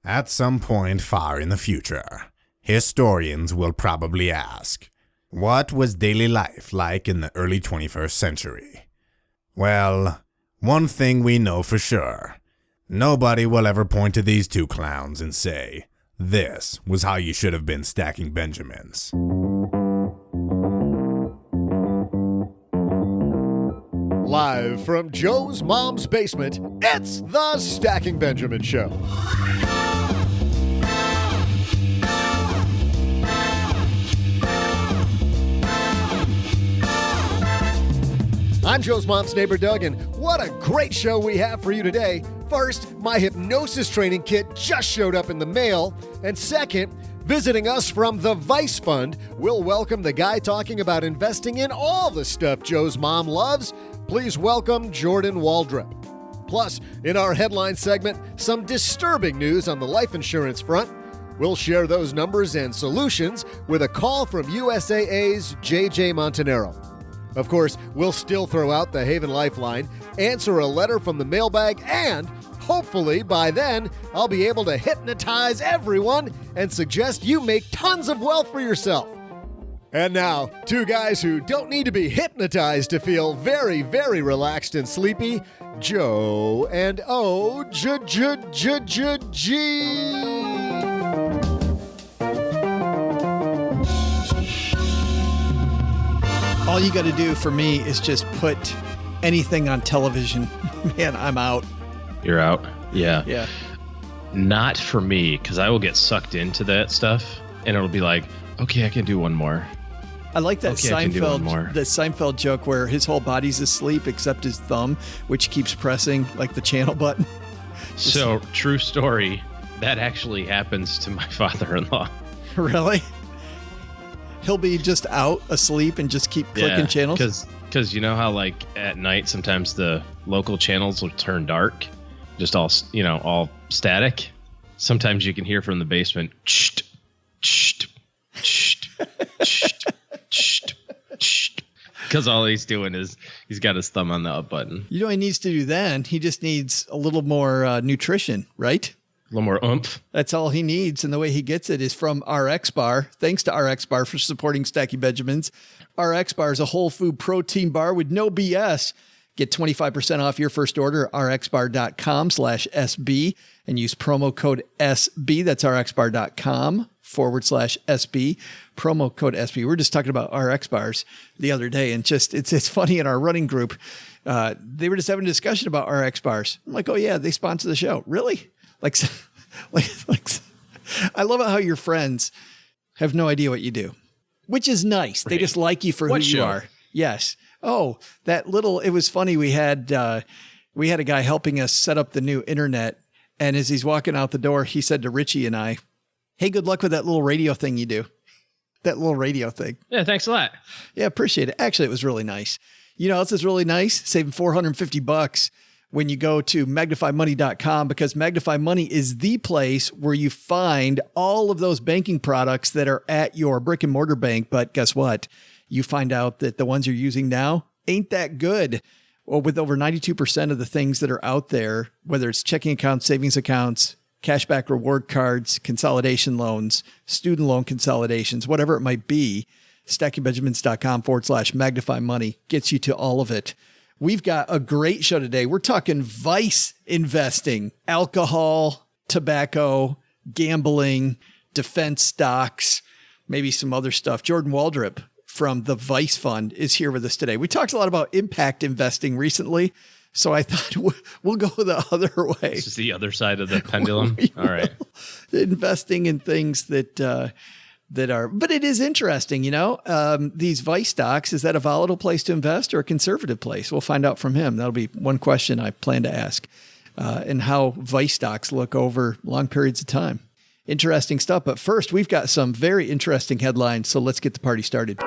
At some point far in the future, historians will probably ask, what was daily life like in the early 21st century? Well, one thing we know for sure. Nobody will ever point to these two clowns and say, this was how you should have been stacking Benjamins. Live from Joe's mom's basement, it's the Stacking Benjamin Show. I'm Joe's mom's neighbor, Doug, and what a great show we have for you today. First, my hypnosis training kit just showed up in the mail. And second, visiting us from the Vice Fund, we'll welcome the guy talking about investing in all the stuff Joe's mom loves. Please welcome Jordan Waldrep. Plus, in our headline segment, some disturbing news on the life insurance front. We'll share those numbers and solutions with a call from USAA's JJ Montenaro. Of course, we'll still throw out the Haven Lifeline, answer a letter from the mailbag, and hopefully by then, I'll be able to hypnotize everyone and suggest you make tons of wealth for yourself. And now, two guys who don't need to be hypnotized to feel very, very relaxed and sleepy, Joe and O-J-J-J-J-G. All you got to do for me is just put anything on television. Man, I'm out. You're out? Yeah. Yeah. Not for me, because I will get sucked into that stuff, and it'll be like, okay, I can do one more. I like that Seinfeld joke where his whole body's asleep except his thumb, which keeps pressing like the channel button. So, true story, that actually happens to my father-in-law. Really? He'll be just out asleep and just keep clicking channels? Because you know how like at night sometimes the local channels will turn dark, just all static. Sometimes you can hear from the basement, because all he's doing is he's got his thumb on the up button. You know what he needs to do then? He just needs a little more nutrition, right? A little more oomph. That's all he needs. And the way he gets it is from RX Bar. Thanks to RX Bar for supporting Stacking Benjamins. RX Bar is a whole food protein bar with no BS. Get 25% off your first order at rxbar.com/SB and use promo code SB. That's rxbar.com/SB. Promo code SB. We were just talking about RX bars the other day, and just it's funny in our running group. They were just having a discussion about RX bars. I'm like, oh yeah, they sponsor the show. Really? Like, I love it how your friends have no idea what you do, which is nice. Right. They just like you for who you are. Yes. Oh, it was funny. We had a guy helping us set up the new internet. And as he's walking out the door, he said to Richie and I, hey, good luck with that little radio thing you do. That little radio thing. Yeah. Thanks a lot. Yeah. Appreciate it. Actually, it was really nice. You know, else is really nice. Saving $450 when you go to magnifymoney.com, because Magnify Money is the place where you find all of those banking products that are at your brick and mortar bank. But guess what? You find out that the ones you're using now ain't that good. Well, with over 92% of the things that are out there, whether it's checking accounts, savings accounts, cashback reward cards, consolidation loans, student loan consolidations, whatever it might be, stackingbenjamins.com/magnify money gets you to all of it. We've got a great show today. We're talking vice investing, alcohol, tobacco, gambling, defense stocks, maybe some other stuff. Jordan Waldrep from the Vice Fund is here with us today. We talked a lot about impact investing recently, so I thought we'll go the other way. This is the other side of the pendulum. All right. Investing in things that are, but it is interesting, these Vice stocks, is that a volatile place to invest or a conservative place? We'll find out from him. That'll be one question I plan to ask, and how Vice stocks look over long periods of time. Interesting stuff. But first, we've got some very interesting headlines. So let's get the party started.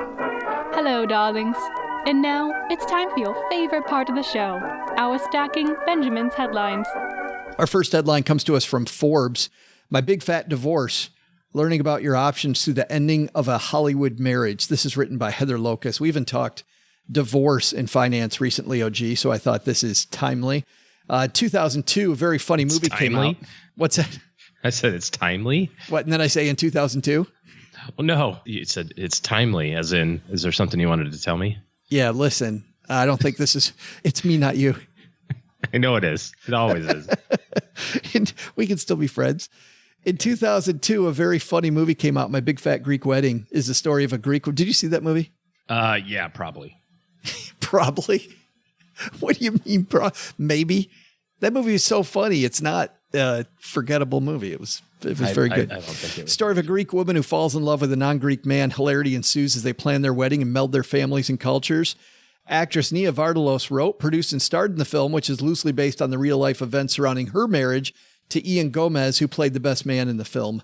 Hello, darlings. And now it's time for your favorite part of the show, our Stacking Benjamins headlines. Our first headline comes to us from Forbes. My Big Fat Divorce. Learning about your options through the ending of a Hollywood marriage. This is written by Heather Locus. We even talked divorce in finance recently, OG, so I thought this is timely. 2002, a very funny movie came out. What's that? I said it's timely. What? And then I say in 2002? Well, no, you said it's timely, as in, is there something you wanted to tell me? Yeah, listen, I don't think it's me, not you. I know it is. It always is. And we can still be friends. In 2002, a very funny movie came out. My Big Fat Greek Wedding is the story of a Greek. Did you see that movie? Yeah, probably. Probably. What do you mean? Maybe. That movie is so funny. It's not a forgettable movie. It was very good. I don't think it was. Story of a Greek woman who falls in love with a non-Greek man. Hilarity ensues as they plan their wedding and meld their families and cultures. Actress Nia Vardalos wrote, produced, and starred in the film, which is loosely based on the real-life events surrounding her marriage to Ian Gomez, who played the best man in the film.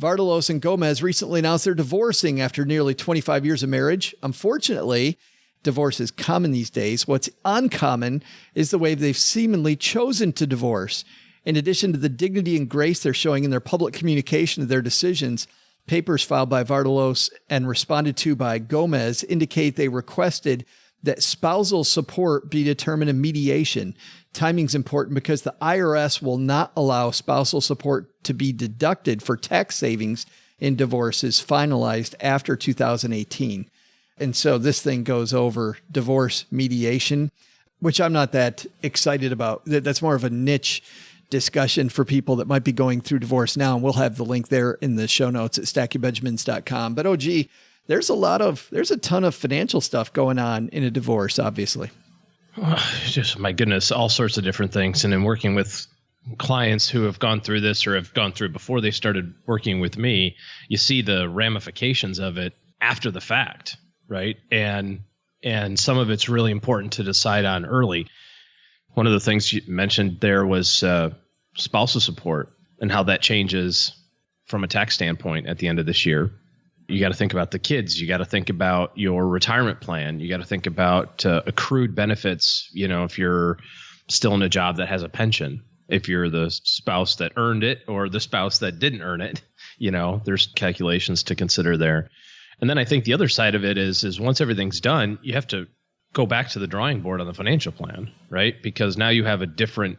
Vardalos and Gomez recently announced they're divorcing after nearly 25 years of marriage. Unfortunately, divorce is common these days. What's uncommon is the way they've seemingly chosen to divorce. In addition to the dignity and grace they're showing in their public communication of their decisions, papers filed by Vardalos and responded to by Gomez indicate they requested that spousal support be determined in mediation. Timing's important because the IRS will not allow spousal support to be deducted for tax savings in divorces finalized after 2018. And so this thing goes over divorce mediation, which I'm not that excited about. That's more of a niche discussion for people that might be going through divorce now. And we'll have the link there in the show notes at stackingbenjamins.com. But there's a ton of financial stuff going on in a divorce, obviously. Just, my goodness, all sorts of different things. And in working with clients who have gone through this or have gone through before they started working with me, you see the ramifications of it after the fact, right? And some of it's really important to decide on early. One of the things you mentioned there was spousal support and how that changes from a tax standpoint at the end of this year. You got to think about the kids. You got to think about your retirement plan. You got to think about accrued benefits. You know, if you're still in a job that has a pension, if you're the spouse that earned it or the spouse that didn't earn it, you know, there's calculations to consider there. And then I think the other side of it is once everything's done, you have to go back to the drawing board on the financial plan, right? Because now you have a different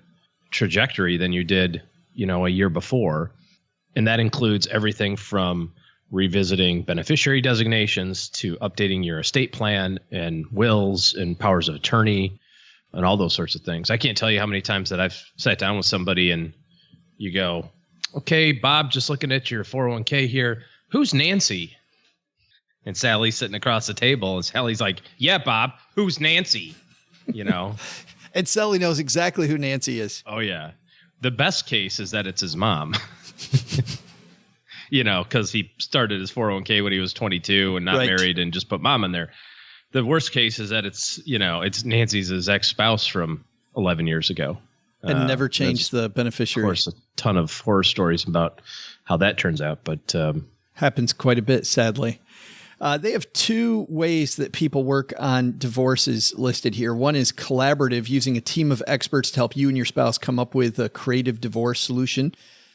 trajectory than you did, you know, a year before. And that includes everything from revisiting beneficiary designations to updating your estate plan and wills and powers of attorney and all those sorts of things. I can't tell you how many times that I've sat down with somebody and you go, okay, Bob, just looking at your 401k here, who's Nancy? And Sally's sitting across the table and Sally's like, yeah, Bob, who's Nancy? You know? And Sally knows exactly who Nancy is. Oh, yeah. The best case is that it's his mom. You know, because he started his 401k when he was 22 and not married and just put mom in there. The worst case is that it's Nancy's his ex-spouse from 11 years ago. And never changed the beneficiary. Of course, a ton of horror stories about how that turns out, but happens quite a bit, sadly. They have two ways that people work on divorces listed here. One is collaborative, using a team of experts to help you and your spouse come up with a creative divorce solution.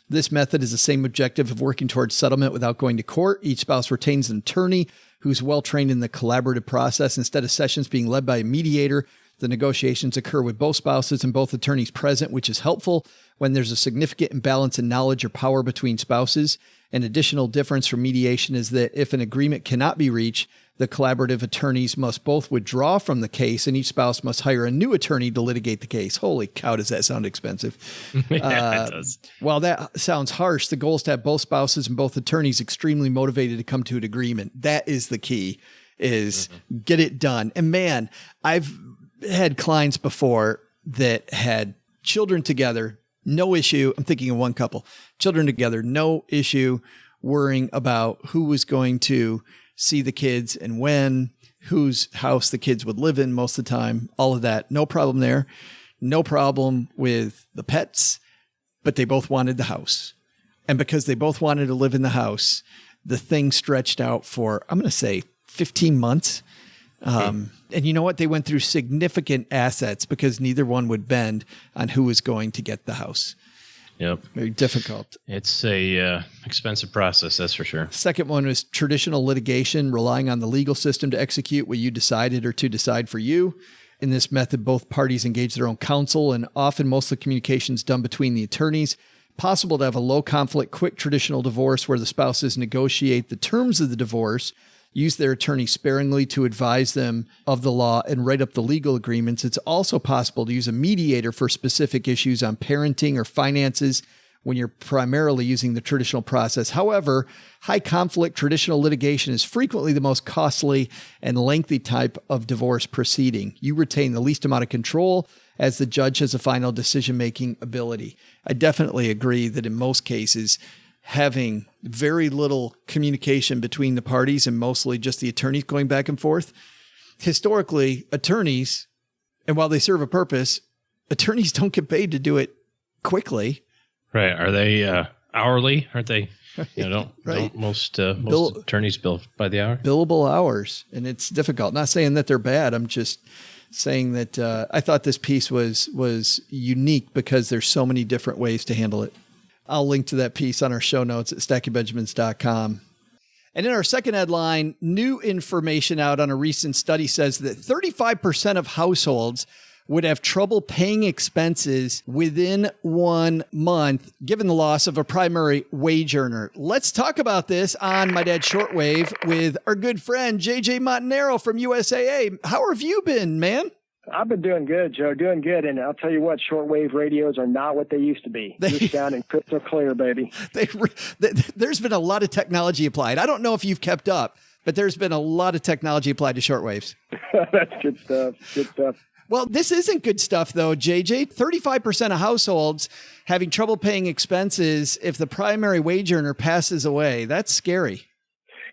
This method has the same objective of working towards settlement without going to court. Each spouse retains an attorney who's well-trained in the collaborative process. Instead of sessions being led by a mediator, the negotiations occur with both spouses and both attorneys present, which is helpful when there's a significant imbalance in knowledge or power between spouses. An additional difference from mediation is that if an agreement cannot be reached, the collaborative attorneys must both withdraw from the case and each spouse must hire a new attorney to litigate the case. Holy cow, does that sound expensive? Yeah, it does. While that sounds harsh, the goal is to have both spouses and both attorneys extremely motivated to come to an agreement. That is the key, is get it done. And man, I've had clients before that had children together, no issue. I'm thinking of one couple, children together, no issue worrying about who was going to see the kids and when, whose house the kids would live in most of the time, all of that. No problem there. No problem with the pets, but they both wanted the house. And because they both wanted to live in the house, the thing stretched out for, I'm going to say 15 months. And you know what? They went through significant assets because neither one would bend on who was going to get the house. Yep. Very difficult. It's a expensive process, that's for sure. Second one was traditional litigation, relying on the legal system to execute what you decided or to decide for you. In this method, both parties engage their own counsel, and often most of the communication is done between the attorneys. possible to have a low conflict, quick traditional divorce where the spouses negotiate the terms of the divorce, use their attorney sparingly to advise them of the law, and write up the legal agreements. It's also possible to use a mediator for specific issues on parenting or finances when you're primarily using the traditional process. However, high conflict traditional litigation is frequently the most costly and lengthy type of divorce proceeding. You retain the least amount of control as the judge has a final decision-making ability. I definitely agree that in most cases, having very little communication between the parties and mostly just the attorneys going back and forth. Historically, attorneys, and while they serve a purpose, attorneys don't get paid to do it quickly. Right. Are they hourly? Aren't they? Don't most attorneys bill by the hour? Billable hours. And it's difficult. Not saying that they're bad. I'm just saying that I thought this piece was unique because there's so many different ways to handle it. I'll link to that piece on our show notes at stackingbenjamins.com. And in our second headline, new information out on a recent study says that 35% of households would have trouble paying expenses within 1 month, given the loss of a primary wage earner. Let's talk about this on My Dad's Shortwave with our good friend, JJ Montenaro from USAA. How have you been, man? I've been doing good, Joe, doing good. And I'll tell you what, shortwave radios are not what they used to be. They're sounding crystal clear, baby. There's been a lot of technology applied. I don't know if you've kept up, but there's been a lot of technology applied to shortwaves. That's good stuff. Good stuff. Well, this isn't good stuff, though, JJ. 35% of households having trouble paying expenses if the primary wage earner passes away. That's scary.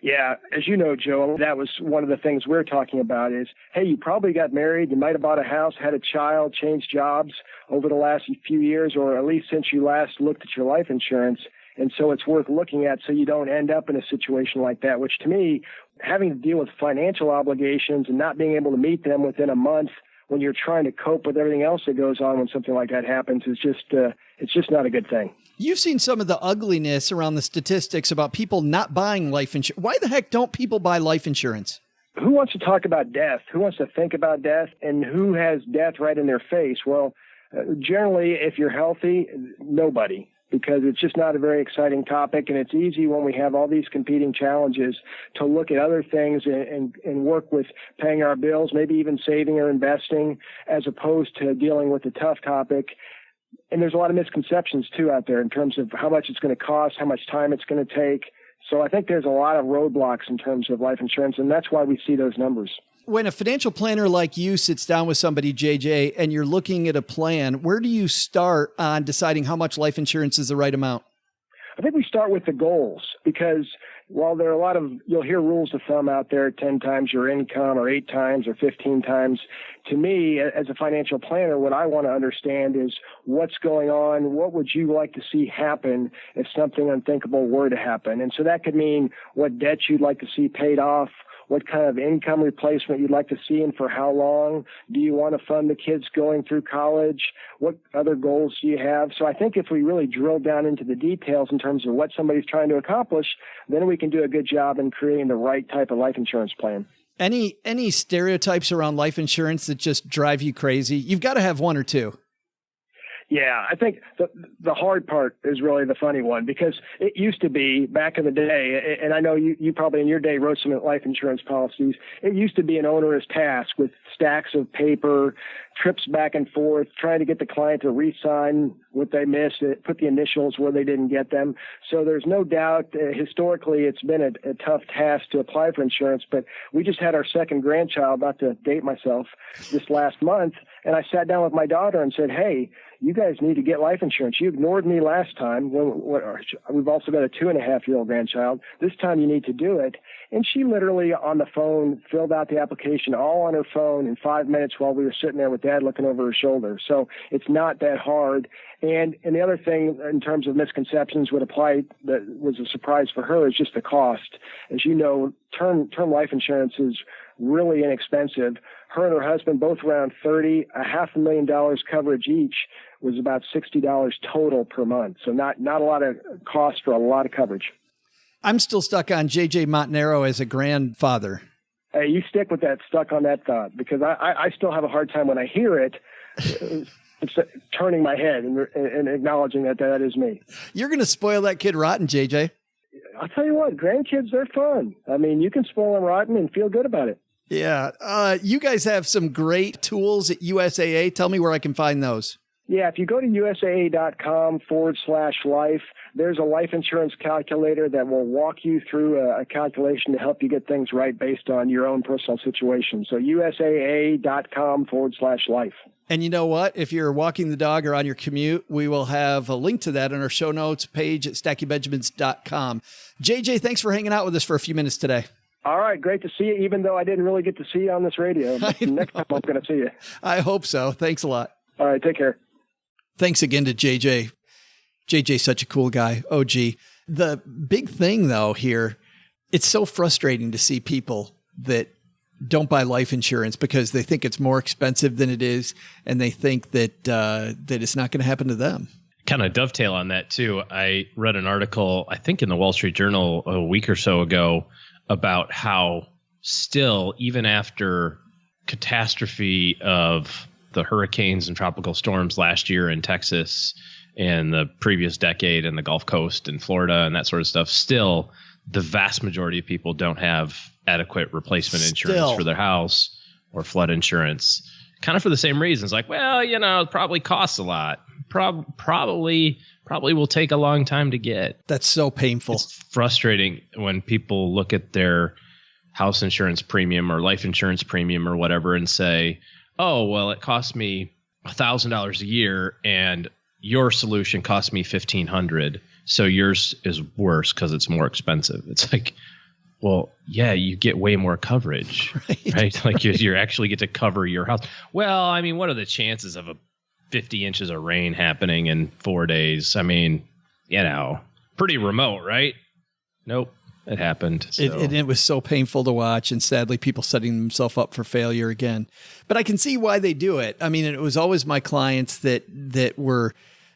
Yeah, as you know, Joe, that was one of the things we're talking about is, hey, you probably got married, you might have bought a house, had a child, changed jobs over the last few years, or at least since you last looked at your life insurance. And so it's worth looking at so you don't end up in a situation like that, which to me, having to deal with financial obligations and not being able to meet them within a month when you're trying to cope with everything else that goes on when something like that happens is just, it's just not a good thing. You've seen some of the ugliness around the statistics about people not buying life insurance. Why the heck don't people buy life insurance? Who wants to talk about death? Who wants to think about death? And who has death right in their face? Well, generally, if you're healthy, nobody, because it's just not a very exciting topic. And it's easy when we have all these competing challenges to look at other things and work with paying our bills, maybe even saving or investing, as opposed to dealing with the tough topic. And there's a lot of misconceptions, too, out there in terms of how much it's going to cost, how much time it's going to take. So I think there's a lot of roadblocks in terms of life insurance, and that's why we see those numbers. When a financial planner like you sits down with somebody, JJ, and you're looking at a plan, where do you start on deciding how much life insurance is the right amount? I think we start with the goals, because while there are a lot of, you'll hear rules of thumb out there, 10 times your income or 8 times or 15 times. To me, as a financial planner, what I want to understand is what's going on. What would you like to see happen if something unthinkable were to happen? And so that could mean what debt you'd like to see paid off, what kind of income replacement you'd like to see and for how long. Do you want to fund the kids going through college? What other goals do you have? So I think if we really drill down into the details in terms of what somebody's trying to accomplish, then we can do a good job in creating the right type of life insurance plan. Any stereotypes around life insurance that just drive you crazy? You've got to have one or two. Yeah, I think the hard part is really the funny one, because it used to be back in the day, and I know you probably in your day wrote some life insurance policies. It used to be an onerous task with stacks of paper, trips back and forth, trying to get the client to re-sign what they missed, put the initials where they didn't get them. So there's no doubt historically it's been a tough task to apply for insurance, but we just had our second grandchild, not to date myself, this last month, and I sat down with my daughter and said, hey, you guys need to get life insurance. You ignored me last time. We've also got a 2.5-year-old grandchild. This time you need to do it. And she literally on the phone filled out the application all on her phone in 5 minutes while we were sitting there with Dad looking over her shoulder. So it's not that hard. And the other thing in terms of misconceptions would apply that was a surprise for her is just the cost. As you know, term life insurance is really inexpensive. Her and her husband, both around 30, $500,000 coverage each was about $60 total per month. So not a lot of cost for a lot of coverage. I'm still stuck on JJ Montenaro as a grandfather. Hey, you stick with that, stuck on that thought, because I still have a hard time when I hear it. it's turning my head and acknowledging that is me. You're going to spoil that kid rotten, JJ. I'll tell you what, grandkids, they're fun. I mean, you can spoil them rotten and feel good about it. Yeah. You guys have some great tools at USAA. Tell me where I can find those. Yeah, if you go to USAA.com/life, there's a life insurance calculator that will walk you through a calculation to help you get things right based on your own personal situation. So USAA.com/life. And you know what? If you're walking the dog or on your commute, we will have a link to that on our show notes page at StackyBenjamins.com. JJ, thanks for hanging out with us for a few minutes today. All right, great to see you, even though I didn't really get to see you on this radio. Next time I'm going to see you. I hope so. Thanks a lot. All right, take care. Thanks again to JJ. JJ's such a cool guy. OG. The big thing, though, here, it's so frustrating to see people that don't buy life insurance because they think it's more expensive than it is, and they think that that it's not going to happen to them. Kind of dovetail on that, too. I read an article, I think in the Wall Street Journal a week or so ago, about how still, even after catastrophe of the hurricanes and tropical storms last year in Texas and the previous decade in the Gulf Coast and Florida and that sort of stuff, still the vast majority of people don't have adequate replacement insurance for their house or flood insurance, kind of for the same reasons. Like, well, you know, it probably costs a lot. Probably will take a long time to get. That's so painful. It's frustrating when people look at their house insurance premium or life insurance premium or whatever and say, oh, well, it cost me $1,000 a year and your solution cost me $1,500. So yours is worse because it's more expensive. It's like, well, yeah, you get way more coverage, right? Like you actually get to cover your house. Well, I mean, what are the chances of a 50 inches of rain happening in 4 days? I mean, you know, pretty remote, right? Nope. It happened. So. It was so painful to watch, and sadly, people setting themselves up for failure again. But I can see why they do it. I mean, it was always my clients that were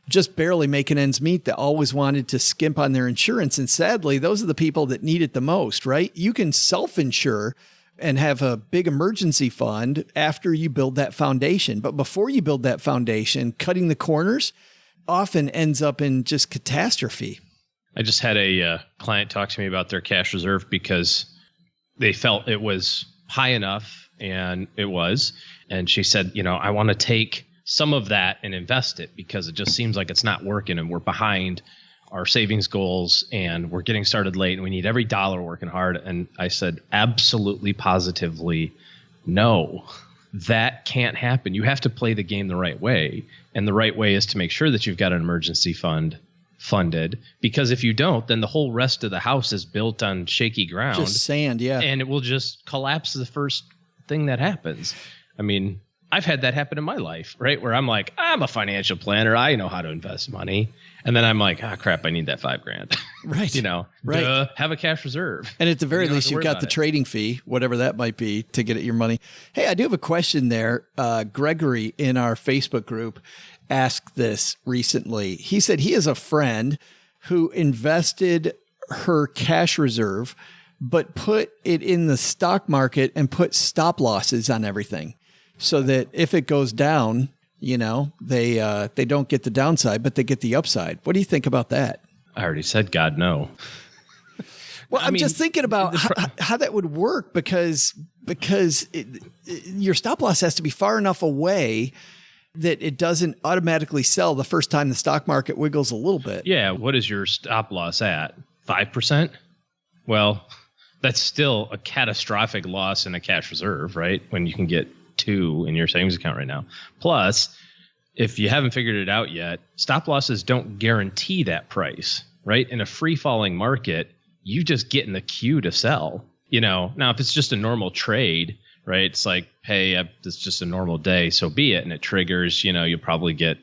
just barely making ends meet, that always wanted to skimp on their insurance. And sadly, those are the people that need it the most, right? You can self-insure and have a big emergency fund after you build that foundation. But before you build that foundation, cutting the corners often ends up in just catastrophe. I just had a client talk to me about their cash reserve because they felt it was high enough, and it was. And she said, you know, I want to take some of that and invest it because it just seems like it's not working and we're behind our savings goals and we're getting started late and we need every dollar working hard. And I said, absolutely, positively, no, that can't happen. You have to play the game the right way. And the right way is to make sure that you've got an emergency fund funded, because if you don't, then the whole rest of the house is built on shaky ground. Just sand, yeah. And it will just collapse the first thing that happens. I mean, I've had that happen in my life, right? Where I'm like, I'm a financial planner. I know how to invest money. And then I'm like, crap, I need that $5,000. Right. You know, right. Have a cash reserve. And at the very least, you've got the trading fee, whatever that might be, to get at your money. Hey, I do have a question there. Gregory in our Facebook group asked this recently. He said he has a friend who invested her cash reserve, but put it in the stock market and put stop losses on everything so that if it goes down, you know, they don't get the downside, but they get the upside. What do you think about that? I already said, God, no. Well, I'm just thinking about how that would work because your stop loss has to be far enough away that it doesn't automatically sell the first time the stock market wiggles a little bit. Yeah. What is your stop loss at? 5%? Well, that's still a catastrophic loss in a cash reserve, right? When you can get 2 in your savings account right now. Plus, if you haven't figured it out yet, stop losses don't guarantee that price, right? In a free falling market, you just get in the queue to sell. You know, now if it's just a normal trade, right? It's like, hey, it's just a normal day, so be it. And it triggers, you know, you'll probably get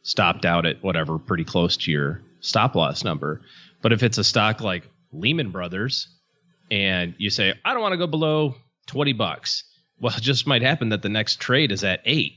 stopped out at whatever, pretty close to your stop loss number. But if it's a stock like Lehman Brothers and you say, I don't want to go below $20, well, it just might happen that the next trade is at 8.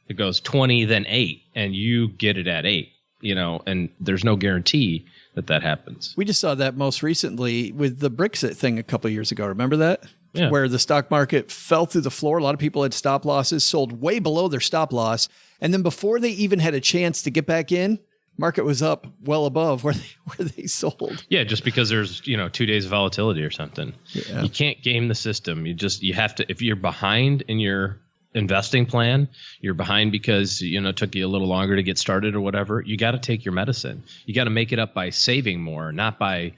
It goes 20, then 8, and you get it at 8, you know, and there's no guarantee that happens. We just saw that most recently with the Brexit thing a couple of years ago. Remember that? where the stock market fell through the floor. A lot of people had stop losses, sold way below their stop loss. And then before they even had a chance to get back in, market was up well above where they sold. Yeah, just because there's 2 days of volatility or something. Yeah. You can't game the system. You have to, if you're behind in your investing plan, you're behind because it took you a little longer to get started or whatever, you got to take your medicine. You got to make it up by saving more, not by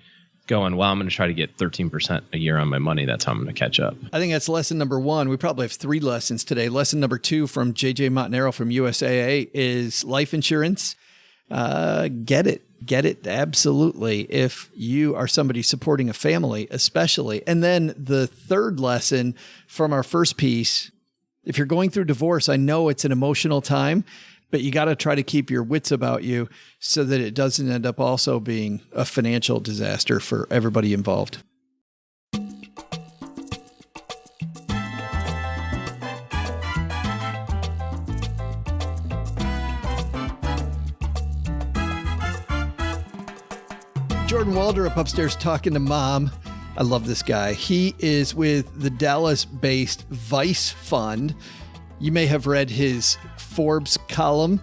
going, well, I'm going to try to get 13% a year on my money. That's how I'm going to catch up. I think that's lesson number 1. We probably have 3 lessons today. Lesson number 2 from JJ Montenaro from USAA is life insurance. Get it. Absolutely. If you are somebody supporting a family, especially. And then the third lesson from our first piece, if you're going through divorce, I know it's an emotional time, but you got to try to keep your wits about you so that it doesn't end up also being a financial disaster for everybody involved. Jordan Waldrep upstairs talking to Mom. I love this guy. He is with the Dallas-based Vice Fund. You may have read his Forbes column.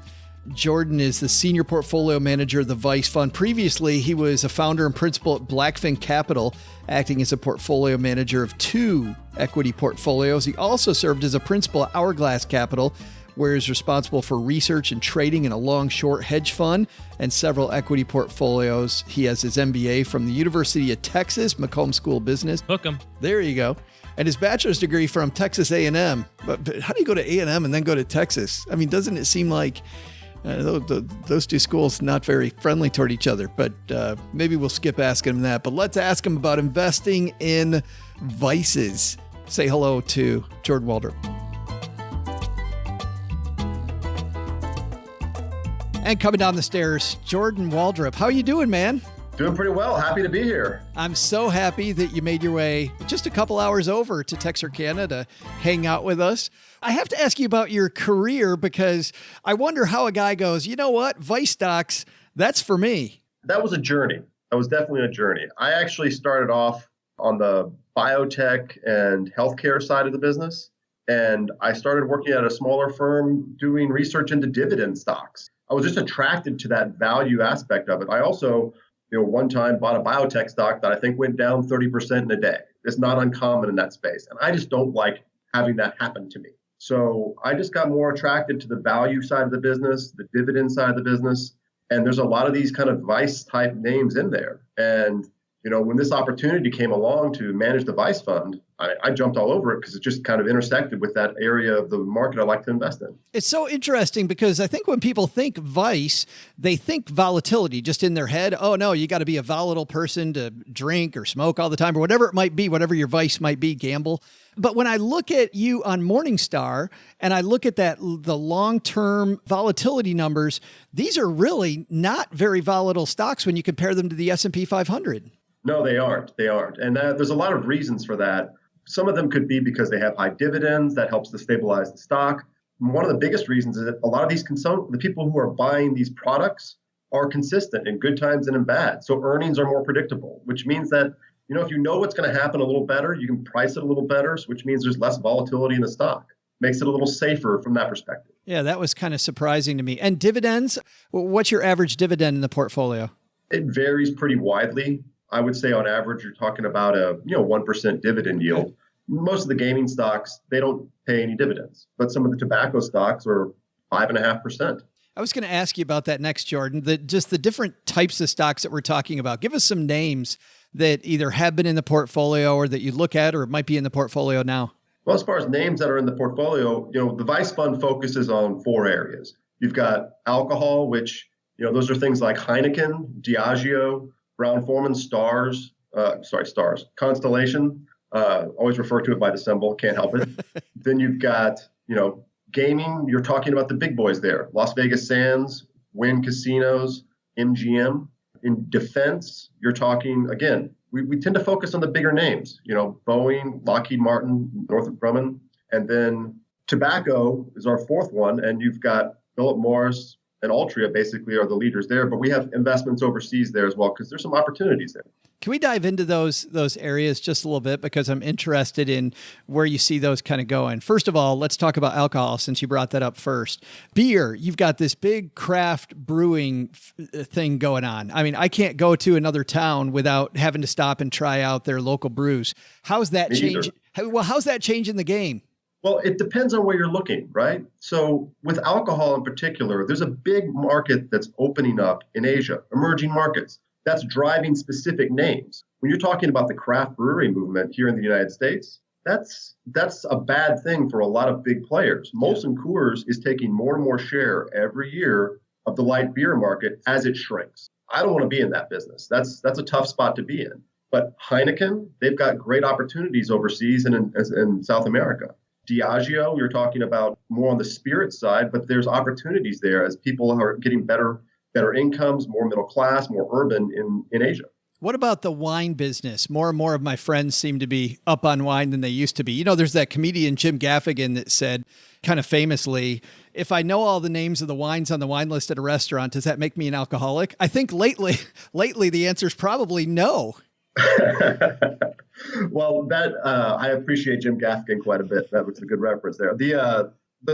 Jordan is the senior portfolio manager of the Vice Fund. Previously, he was a founder and principal at Blackfin Capital, acting as a portfolio manager of 2 equity portfolios. He also served as a principal at Hourglass Capital, where he's responsible for research and trading in a long-short hedge fund and several equity portfolios. He has his MBA from the University of Texas, McCombs School of Business. Hook 'em. There you go. And his bachelor's degree from Texas A&M. But how do you go to A&M and then go to Texas? I mean, doesn't it seem like those 2 schools not very friendly toward each other? But maybe we'll skip asking him that. But let's ask him about investing in vices. Say hello to Jordan Waldrep. And coming down the stairs, Jordan Waldrep. How are you doing, man? Doing pretty well. Happy to be here. I'm so happy that you made your way just a couple hours over to Texarkana to hang out with us. I have to ask you about your career because I wonder how a guy goes, you know what, Vice stocks, that's for me. That was a journey. That was definitely a journey. I actually started off on the biotech and healthcare side of the business. And I started working at a smaller firm doing research into dividend stocks. I was just attracted to that value aspect of it. I also, one time bought a biotech stock that I think went down 30% in a day. It's not uncommon in that space. And I just don't like having that happen to me. So I just got more attracted to the value side of the business, the dividend side of the business. And there's a lot of these kind of Vice type names in there. And when this opportunity came along to manage the Vice Fund, I jumped all over it because it just kind of intersected with that area of the market I like to invest in. It's so interesting because I think when people think Vice, they think volatility just in their head. Oh, no, you got to be a volatile person to drink or smoke all the time or whatever it might be, whatever your vice might be, gamble. But when I look at you on Morningstar and I look at the long-term volatility numbers, these are really not very volatile stocks when you compare them to the S&P 500. No, they aren't. And there's a lot of reasons for that. Some of them could be because they have high dividends. That helps to stabilize the stock. One of the biggest reasons is that a lot of the people who are buying these products are consistent in good times and in bad. So earnings are more predictable, which means that, if you know what's going to happen a little better, you can price it a little better, which means there's less volatility in the stock. Makes it a little safer from that perspective. Yeah, that was kind of surprising to me. And dividends, what's your average dividend in the portfolio? It varies pretty widely. I would say on average, you're talking about a 1% dividend yield. Okay. Most of the gaming stocks, they don't pay any dividends, but some of the tobacco stocks are 5.5%. I was going to ask you about that next, Jordan, just the different types of stocks that we're talking about. Give us some names that either have been in the portfolio or that you look at or might be in the portfolio now. Well, as far as names that are in the portfolio, the Vice Fund focuses on 4 areas. You've got alcohol, which, those are things like Heineken, Diageo, Brown-Forman, Stars, Constellation, always refer to it by the symbol, can't help it. Then you've got, gaming, you're talking about the big boys there, Las Vegas Sands, Wynn Casinos, MGM. In defense, you're talking, again, we tend to focus on the bigger names, Boeing, Lockheed Martin, Northrop Grumman. And then tobacco is our 4th one, and you've got Philip Morris, and Altria basically are the leaders there, but we have investments overseas there as well because there's some opportunities there. Can we dive into those areas just a little bit, because I'm interested in where you see those kind of going? First of all, let's talk about alcohol, since you brought that up first. Beer, you've got this big craft brewing thing going on. I mean, I can't go to another town without having to stop and try out their local brews. How's that change? Well, how's that changing the game? Well, it depends on where you're looking, right? So with alcohol in particular, there's a big market that's opening up in Asia, emerging markets. That's driving specific names. When you're talking about the craft brewery movement here in the United States, that's a bad thing for a lot of big players. Molson Coors is taking more and more share every year of the light beer market as it shrinks. I don't want to be in that business. That's a tough spot to be in. But Heineken, they've got great opportunities overseas and in South America. Diageo, you're talking about more on the spirit side, but there's opportunities there as people are getting better incomes, more middle class, more urban in Asia. What about the wine business? More and more of my friends seem to be up on wine than they used to be. You know, there's that comedian Jim Gaffigan that said, kind of famously, if I know all the names of the wines on the wine list at a restaurant, does that make me an alcoholic? I think lately the answer is probably no. Well, I appreciate Jim Gaffigan quite a bit. That was a good reference there. The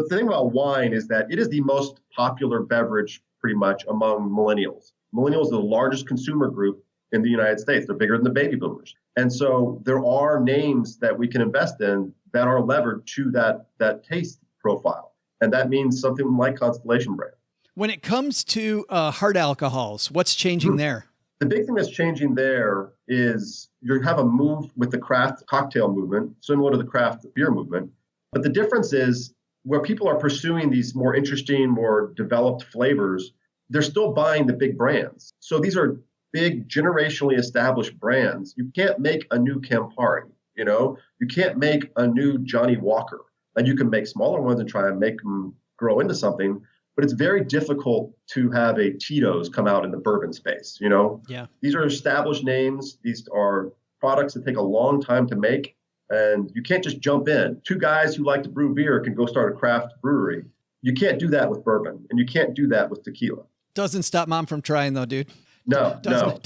thing about wine is that it is the most popular beverage pretty much among millennials. Millennials are the largest consumer group in the United States. They're bigger than the baby boomers. And so there are names that we can invest in that are levered to that taste profile. And that means something like Constellation Brand. When it comes to hard alcohols, what's changing there? The big thing that's changing there is you have a move with the craft cocktail movement, similar to the craft beer movement. But the difference is where people are pursuing these more interesting, more developed flavors, they're still buying the big brands. So these are big, generationally established brands. You can't make a new Campari, you can't make a new Johnny Walker. And you can make smaller ones and try and make them grow into something. But it's very difficult to have a Tito's come out in the bourbon space, Yeah. These are established names. These are products that take a long time to make. And you can't just jump in. Two guys who like to brew beer can go start a craft brewery. You can't do that with bourbon, and you can't do that with tequila. Doesn't stop mom from trying, though, dude. No.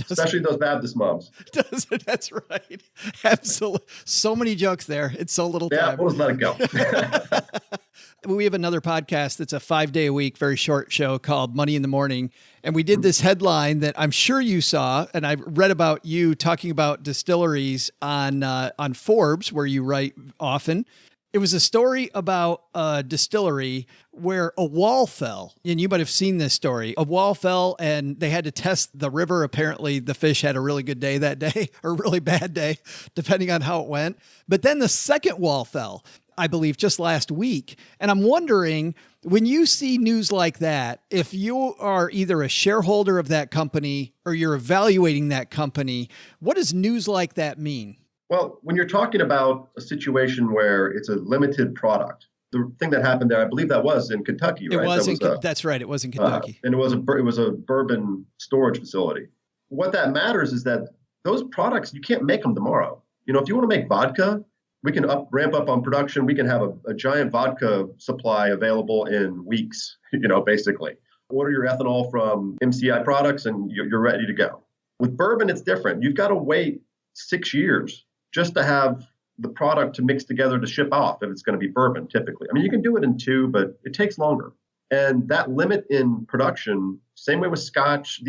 Especially those Baptist moms. Doesn't. That's right. Absolutely. So many jokes there. It's so little time. Yeah, we'll just let it go. We have another podcast that's a 5-day-a-week, very short show called Money in the Morning. And we did this headline that I'm sure you saw, and I read about you talking about distilleries on Forbes, where you write often. It was a story about a distillery where a wall fell, and you might have seen this story. A wall fell, and they had to test the river. Apparently, the fish had a really good day that day, or a really bad day, depending on how it went. But then the second wall fell, I believe, just last week. And I'm wondering, when you see news like that, if you are either a shareholder of that company or you're evaluating that company, what does news like that mean? Well, when you're talking about a situation where it's a limited product, the thing that happened there, I believe that was in Kentucky, right? That's right. It was in Kentucky. And it was a bourbon storage facility. What that matters is that those products, you can't make them tomorrow. If you want to make vodka, we can ramp up on production. We can have a giant vodka supply available in weeks, basically. Order your ethanol from MCI products and you're ready to go. With bourbon, it's different. You've got to wait 6 years just to have the product to mix together to ship off if it's going to be bourbon, typically. I mean, you can do it in 2, but it takes longer. And that limit in production, same way with scotch,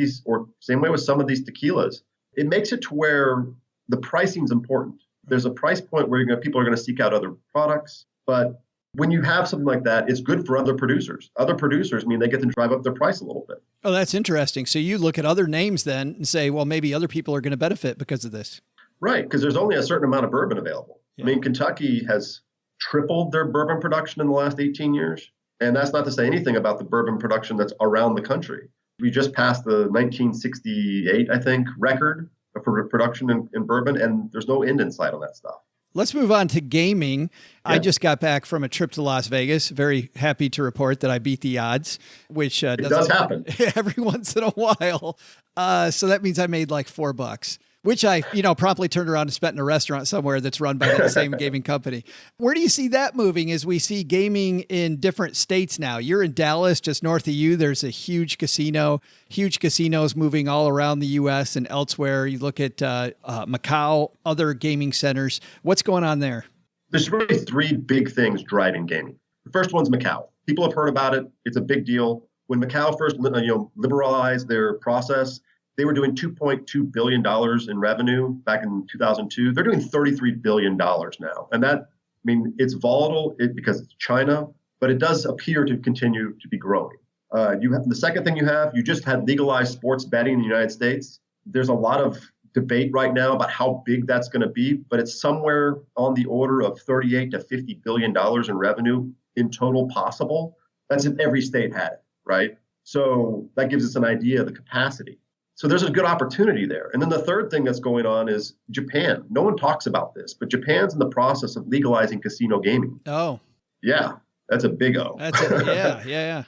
same way with some of these tequilas, it makes it to where the pricing is important. There's a price point where people are going to seek out other products. But when you have something like that, it's good for other producers. Other producers mean they get to drive up their price a little bit. Oh, that's interesting. So you look at other names then and say, well, maybe other people are going to benefit because of this. Right, because there's only a certain amount of bourbon available. Yeah. I mean, Kentucky has tripled their bourbon production in the last 18 years. And that's not to say anything about the bourbon production that's around the country. We just passed the 1968, I think, record for production in bourbon, and there's no end in sight on that stuff. Let's move on to gaming. Yeah. I just got back from a trip to Las Vegas. Very happy to report that I beat the odds, which does happen every once in a while. So that means I made like $4. which I, promptly turned around and spent in a restaurant somewhere that's run by that same gaming company. Where do you see that moving as we see gaming in different states now? You're in Dallas, just north of you. There's a huge casinos moving all around the U.S. and elsewhere. You look at Macau, other gaming centers. What's going on there? There's really three big things driving gaming. The first one's Macau. People have heard about it. It's a big deal. When Macau first liberalized their process, they were doing $2.2 billion in revenue back in 2002. They're doing $33 billion now. And it's volatile because it's China, but it does appear to continue to be growing. The second thing you just had legalized sports betting in the United States. There's a lot of debate right now about how big that's going to be, but it's somewhere on the order of $38 to $50 billion in revenue in total possible. That's if every state had it, right? So that gives us an idea of the capacity. So there's a good opportunity there. And then the third thing that's going on is Japan. No one talks about this, but Japan's in the process of legalizing casino gaming. Oh. Yeah, that's a big O. That's it. Yeah.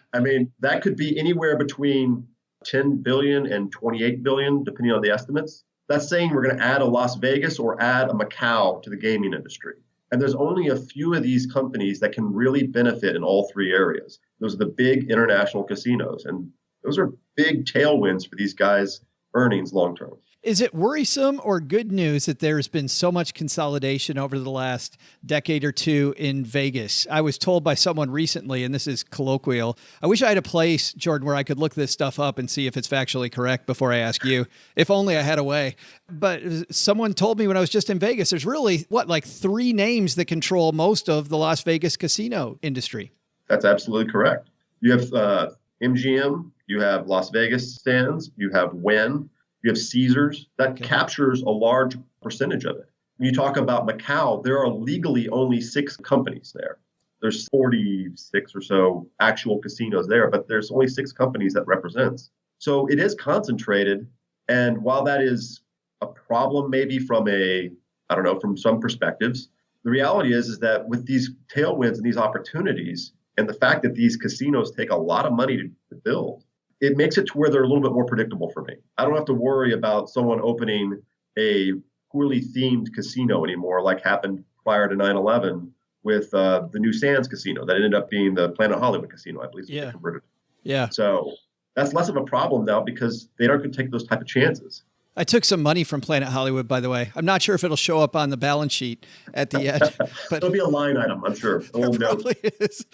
That could be anywhere between 10 billion and 28 billion, depending on the estimates. That's saying we're going to add a Las Vegas or add a Macau to the gaming industry. And there's only a few of these companies that can really benefit in all three areas. Those are the big international casinos. And those are big tailwinds for these guys' earnings long term. Is it worrisome or good news that there's been so much consolidation over the last decade or two in Vegas? I was told by someone recently, and this is colloquial, I wish I had a place, Jordan, where I could look this stuff up and see if it's factually correct before I ask you. If only I had a way. But someone told me when I was just in Vegas, there's really, like 3 names that control most of the Las Vegas casino industry. That's absolutely correct. You have MGM, you have Las Vegas Sands, you have Wynn, you have Caesars. That captures a large percentage of it. When you talk about Macau, there are legally only 6 companies there. There's 46 or so actual casinos there, but there's only 6 companies that represents. So it is concentrated. And while that is a problem maybe from from some perspectives, the reality is that with these tailwinds and these opportunities and the fact that these casinos take a lot of money to build, it makes it to where they're a little bit more predictable for me. I don't have to worry about someone opening a poorly themed casino anymore, like happened prior to 9/11 with the new Sands Casino that ended up being the Planet Hollywood Casino, I believe. Yeah. Converted. Yeah. So that's less of a problem now because they aren't going to take those type of chances. I took some money from Planet Hollywood, by the way. I'm not sure if it'll show up on the balance sheet at the end. But it'll be a line item, I'm sure. It probably is.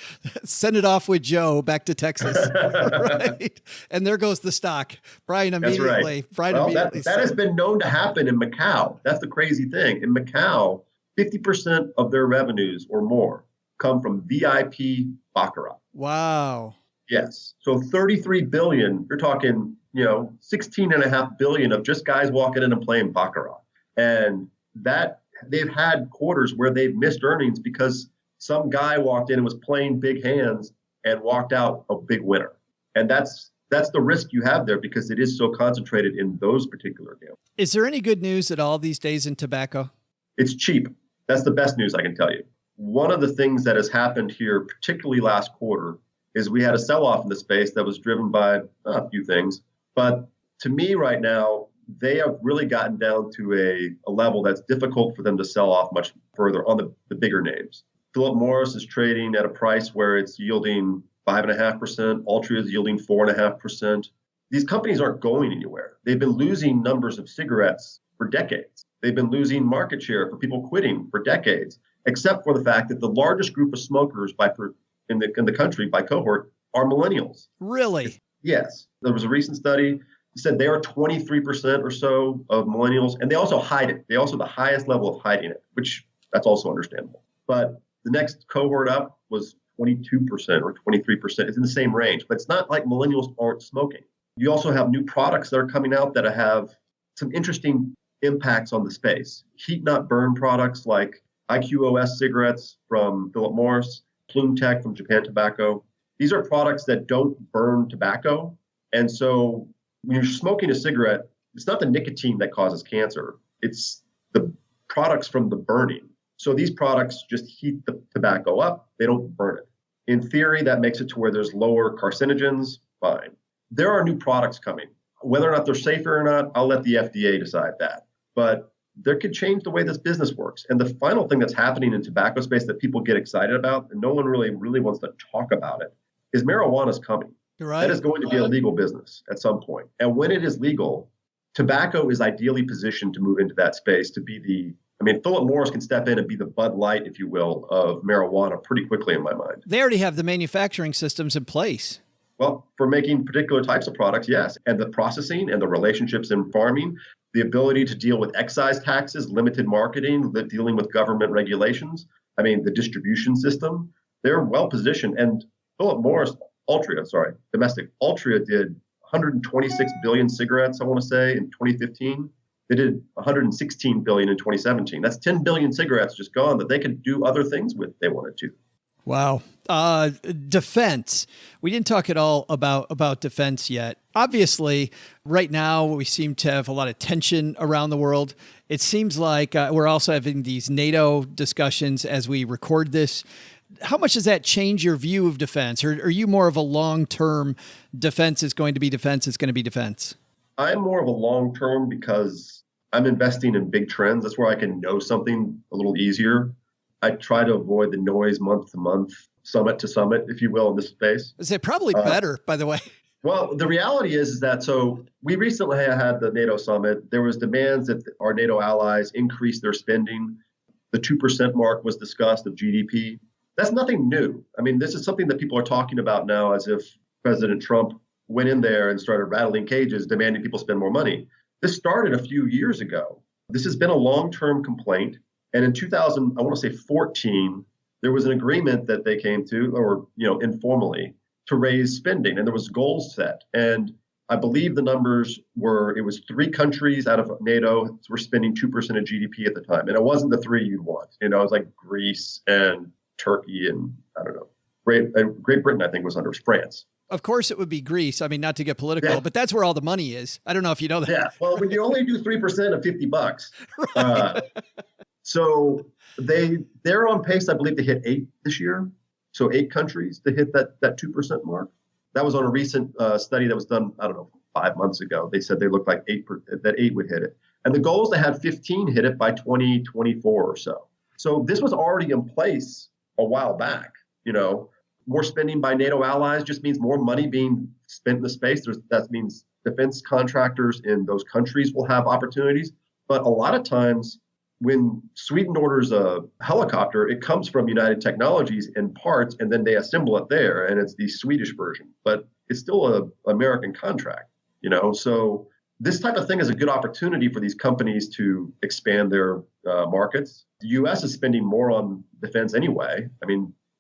Send it off with Joe back to Texas. Right? And there goes the stock. Brian immediately. That's right. That has been known to happen in Macau. That's the crazy thing. In Macau, 50% of their revenues or more come from VIP Baccarat. Wow. Yes. So 33 billion, you're talking 16.5 billion of just guys walking in and playing Baccarat. And that they've had quarters where they've missed earnings because some guy walked in and was playing big hands and walked out a big winner. And that's the risk you have there because it is so concentrated in those particular games. Is there any good news at all these days in tobacco? It's cheap. That's the best news I can tell you. One of the things that has happened here, particularly last quarter, is we had a sell-off in the space that was driven by a few things. But to me right now, they have really gotten down to a level that's difficult for them to sell off much further on the bigger names. Philip Morris is trading at a price where it's yielding 5.5%. Altria is yielding 4.5%. These companies aren't going anywhere. They've been losing numbers of cigarettes for decades. They've been losing market share for people quitting for decades, except for the fact that the largest group of smokers in the country by cohort are millennials. Really? Yes. There was a recent study that said they are 23% or so of millennials, and they also hide it. They also have the highest level of hiding it, which that's also understandable. But the next cohort up was 22% or 23%. It's in the same range, but it's not like millennials aren't smoking. You also have new products that are coming out that have some interesting impacts on the space. Heat not burn products like IQOS cigarettes from Philip Morris, Plume Tech from Japan Tobacco. These are products that don't burn tobacco. And so when you're smoking a cigarette, it's not the nicotine that causes cancer. It's the products from the burning. So these products just heat the tobacco up. They don't burn it. In theory, that makes it to where there's lower carcinogens. Fine. There are new products coming. Whether or not they're safer or not, I'll let the FDA decide that. but there could change the way this business works. And the final thing that's happening in tobacco space that people get excited about, and no one really wants to talk about it, is marijuana's coming. Right. That is going to be a legal business at some point. And when it is legal, tobacco is ideally positioned to move into that space to be Philip Morris can step in and be the Bud Light, if you will, of marijuana pretty quickly in my mind. They already have the manufacturing systems in place. Well, for making particular types of products, yes. And the processing and the relationships in farming, the ability to deal with excise taxes, limited marketing, dealing with government regulations, the distribution system, they're well positioned. And Philip Morris, domestic, Altria did 126 billion cigarettes, I want to say, in 2015. They did 116 billion in 2017. That's 10 billion cigarettes just gone that they could do other things with if they wanted to. Wow. Defense. We didn't talk at all about defense yet. Obviously, right now, we seem to have a lot of tension around the world. It seems like we're also having these NATO discussions as we record this. How much does that change your view of defense? Or are you more of a long-term defense is going to be defense, is going to be defense? I'm more of a long-term because I'm investing in big trends. That's where I can know something a little easier. I try to avoid the noise month to month, summit to summit, if you will, in this space. Is it probably better, by the way? Well, the reality is that, so we recently had the NATO summit. There was demands that our NATO allies increase their spending. The 2% mark was discussed of GDP. That's nothing new. This is something that people are talking about now as if President Trump went in there and started rattling cages, demanding people spend more money. This started a few years ago. This has been a long-term complaint. And in 2014, there was an agreement that they came to, or informally, to raise spending, and there was goals set. And I believe the numbers were, it was 3 countries out of NATO were spending 2% of GDP at the time, and it wasn't the 3 you'd want. It was like Greece and Turkey and Great Britain. I think was under France. Of course, it would be Greece. Not to get political, but that's where all the money is. I don't know if you know that. Yeah. Well, when you only do 3% of $50, right. So they're on pace, I believe, to hit 8 this year. So 8 countries to hit that 2% mark. That was on a recent study that was done, 5 months ago. They said they looked like 8 would hit it. And the goal is to have 15 hit it by 2024 or so. So this was already in place a while back. More spending by NATO allies just means more money being spent in the space. That means defense contractors in those countries will have opportunities. But a lot of times, when Sweden orders a helicopter, it comes from United Technologies in parts, and then they assemble it there, and it's the Swedish version. But it's still an American contract, So this type of thing is a good opportunity for these companies to expand their markets. The U.S. is spending more on defense anyway.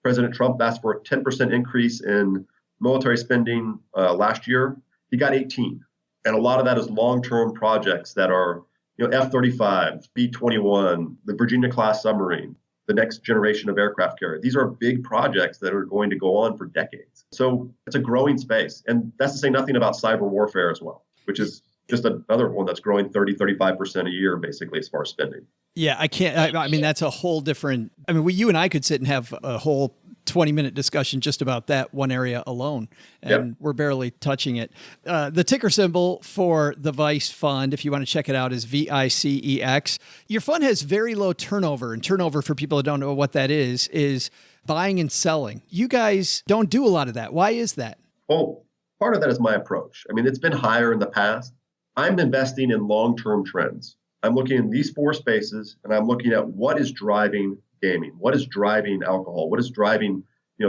President Trump asked for a 10% increase in military spending last year. He got 18, and a lot of that is long-term projects that are F-35, B-21, the Virginia-class submarine, the next generation of aircraft carrier. These are big projects that are going to go on for decades. So it's a growing space. And that's to say nothing about cyber warfare as well, which is just another one that's growing 35% a year, basically, as far as spending. Yeah, I can't. That's a whole different. You and I could sit and have a whole 20-minute discussion just about that one area alone, and we're barely touching it. The ticker symbol for the Vice Fund, if you want to check it out, is VICEX. Your fund has very low turnover, and turnover, for people who don't know what that is buying and selling. You guys don't do a lot of that. Why is that? Well, part of that is my approach. It's been higher in the past. I'm investing in long-term trends. I'm looking in these 4 spaces, and I'm looking at what is driving gaming, what is driving alcohol, what is driving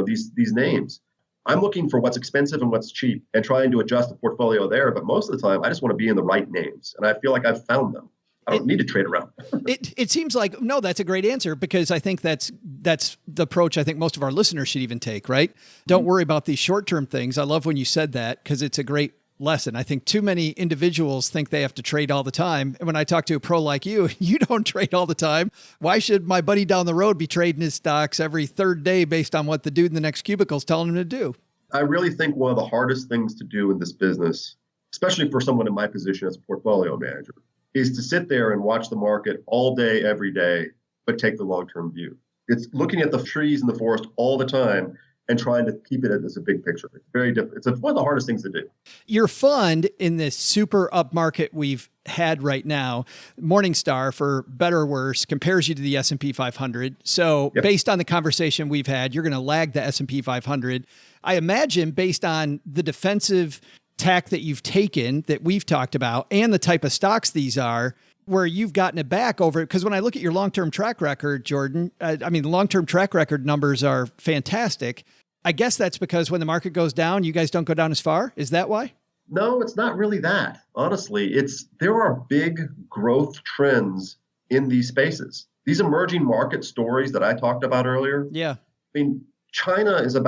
these names. I'm looking for what's expensive and what's cheap and trying to adjust the portfolio there. But most of the time, I just want to be in the right names, and I feel like I've found them. I don't need to trade around. It seems like, no, that's a great answer, because I think that's the approach I think most of our listeners should even take, right? Don't worry about these short-term things. I love when you said that, because it's a great lesson. I think too many individuals think they have to trade all the time. And when I talk to a pro like you, you don't trade all the time. Why should my buddy down the road be trading his stocks every third day based on what the dude in the next cubicle is telling him to do? I really think one of the hardest things to do in this business, especially for someone in my position as a portfolio manager, is to sit there and watch the market all day, every day, but take the long-term view. It's looking at the trees in the forest all the time and trying to keep it as a big picture. It's very different. It's one of the hardest things to do. Your fund in this super up market we've had right now, Morningstar, for better or worse, compares you to the S&P 500. So based on the conversation we've had, you're going to lag the S&P 500. I imagine based on the defensive tack that you've taken that we've talked about and the type of stocks these are, where you've gotten it back over it. Because when I look at your long-term track record, Jordan, the long-term track record numbers are fantastic. I guess that's because when the market goes down, you guys don't go down as far. Is that why? No, it's not really that. Honestly, there are big growth trends in these spaces. These emerging market stories that I talked about earlier. Yeah. I mean, China is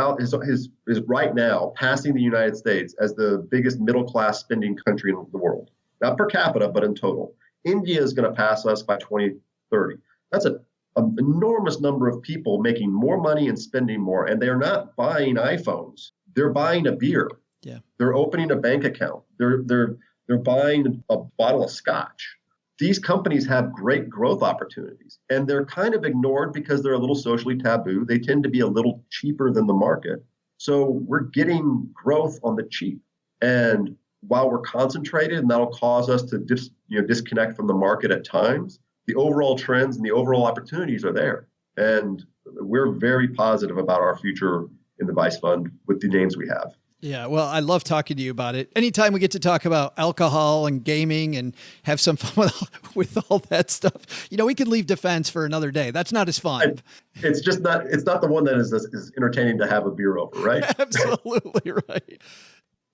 right now passing the United States as the biggest middle-class spending country in the world. Not per capita, but in total. India is going to pass us by 2030. That's an enormous number of people making more money and spending more. And they're not buying iPhones. They're buying a beer. Yeah. They're opening a bank account. They're buying a bottle of scotch. These companies have great growth opportunities, and they're kind of ignored because they're a little socially taboo. They tend to be a little cheaper than the market. So we're getting growth on the cheap. And while we're concentrated, and that'll cause us to disconnect from the market at times, the overall trends and the overall opportunities are there. And we're very positive about our future in the Vice Fund with the names we have. Yeah, well, I love talking to you about it. Anytime we get to talk about alcohol and gaming and have some fun with all that stuff, we could leave defense for another day. That's not as fun. It's not the one that is entertaining to have a beer over, right? Absolutely right.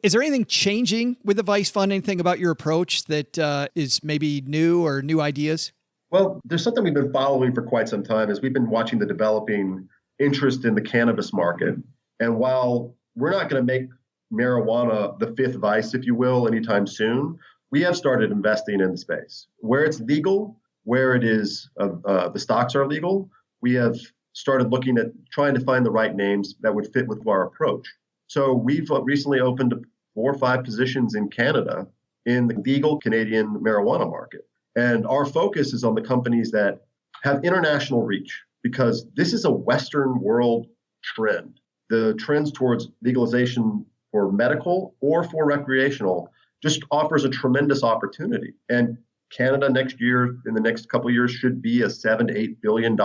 Is there anything changing with the Vice Fund? Anything about your approach that is maybe new or new ideas? Well, there's something we've been following for quite some time is we've been watching the developing interest in the cannabis market. And while we're not going to make marijuana the fifth vice, if you will, anytime soon, we have started investing in the space. Where it's legal, where it is the stocks are legal, we have started looking at trying to find the right names that would fit with our approach. So we've recently opened 4 or 5 positions in Canada in the legal Canadian marijuana market. And our focus is on the companies that have international reach, because this is a Western world trend. The trends towards legalization for medical or for recreational just offers a tremendous opportunity. And Canada next year, in the next couple of years, should be a $7 to $8 billion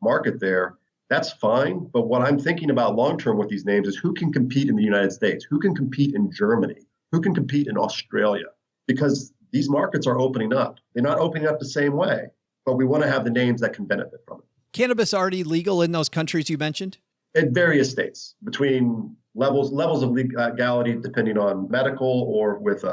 market there. That's fine. But what I'm thinking about long-term with these names is who can compete in the United States, who can compete in Germany, who can compete in Australia, because these markets are opening up. They're not opening up the same way, but we want to have the names that can benefit from it. Cannabis already legal in those countries you mentioned? In various states, between levels of legality depending on medical or with,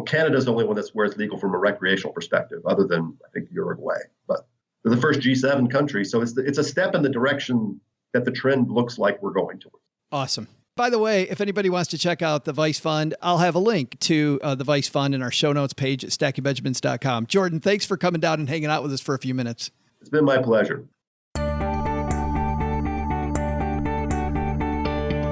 Canada's the only one where it's legal from a recreational perspective, other than, I think, Uruguay. But they're the first G7 country, so it's a step in the direction that the trend looks like we're going towards. Awesome. By the way, if anybody wants to check out the Vice Fund, I'll have a link to the Vice Fund in our show notes page at stackingbenjamins.com. Jordan, thanks for coming down and hanging out with us for a few minutes. It's been my pleasure.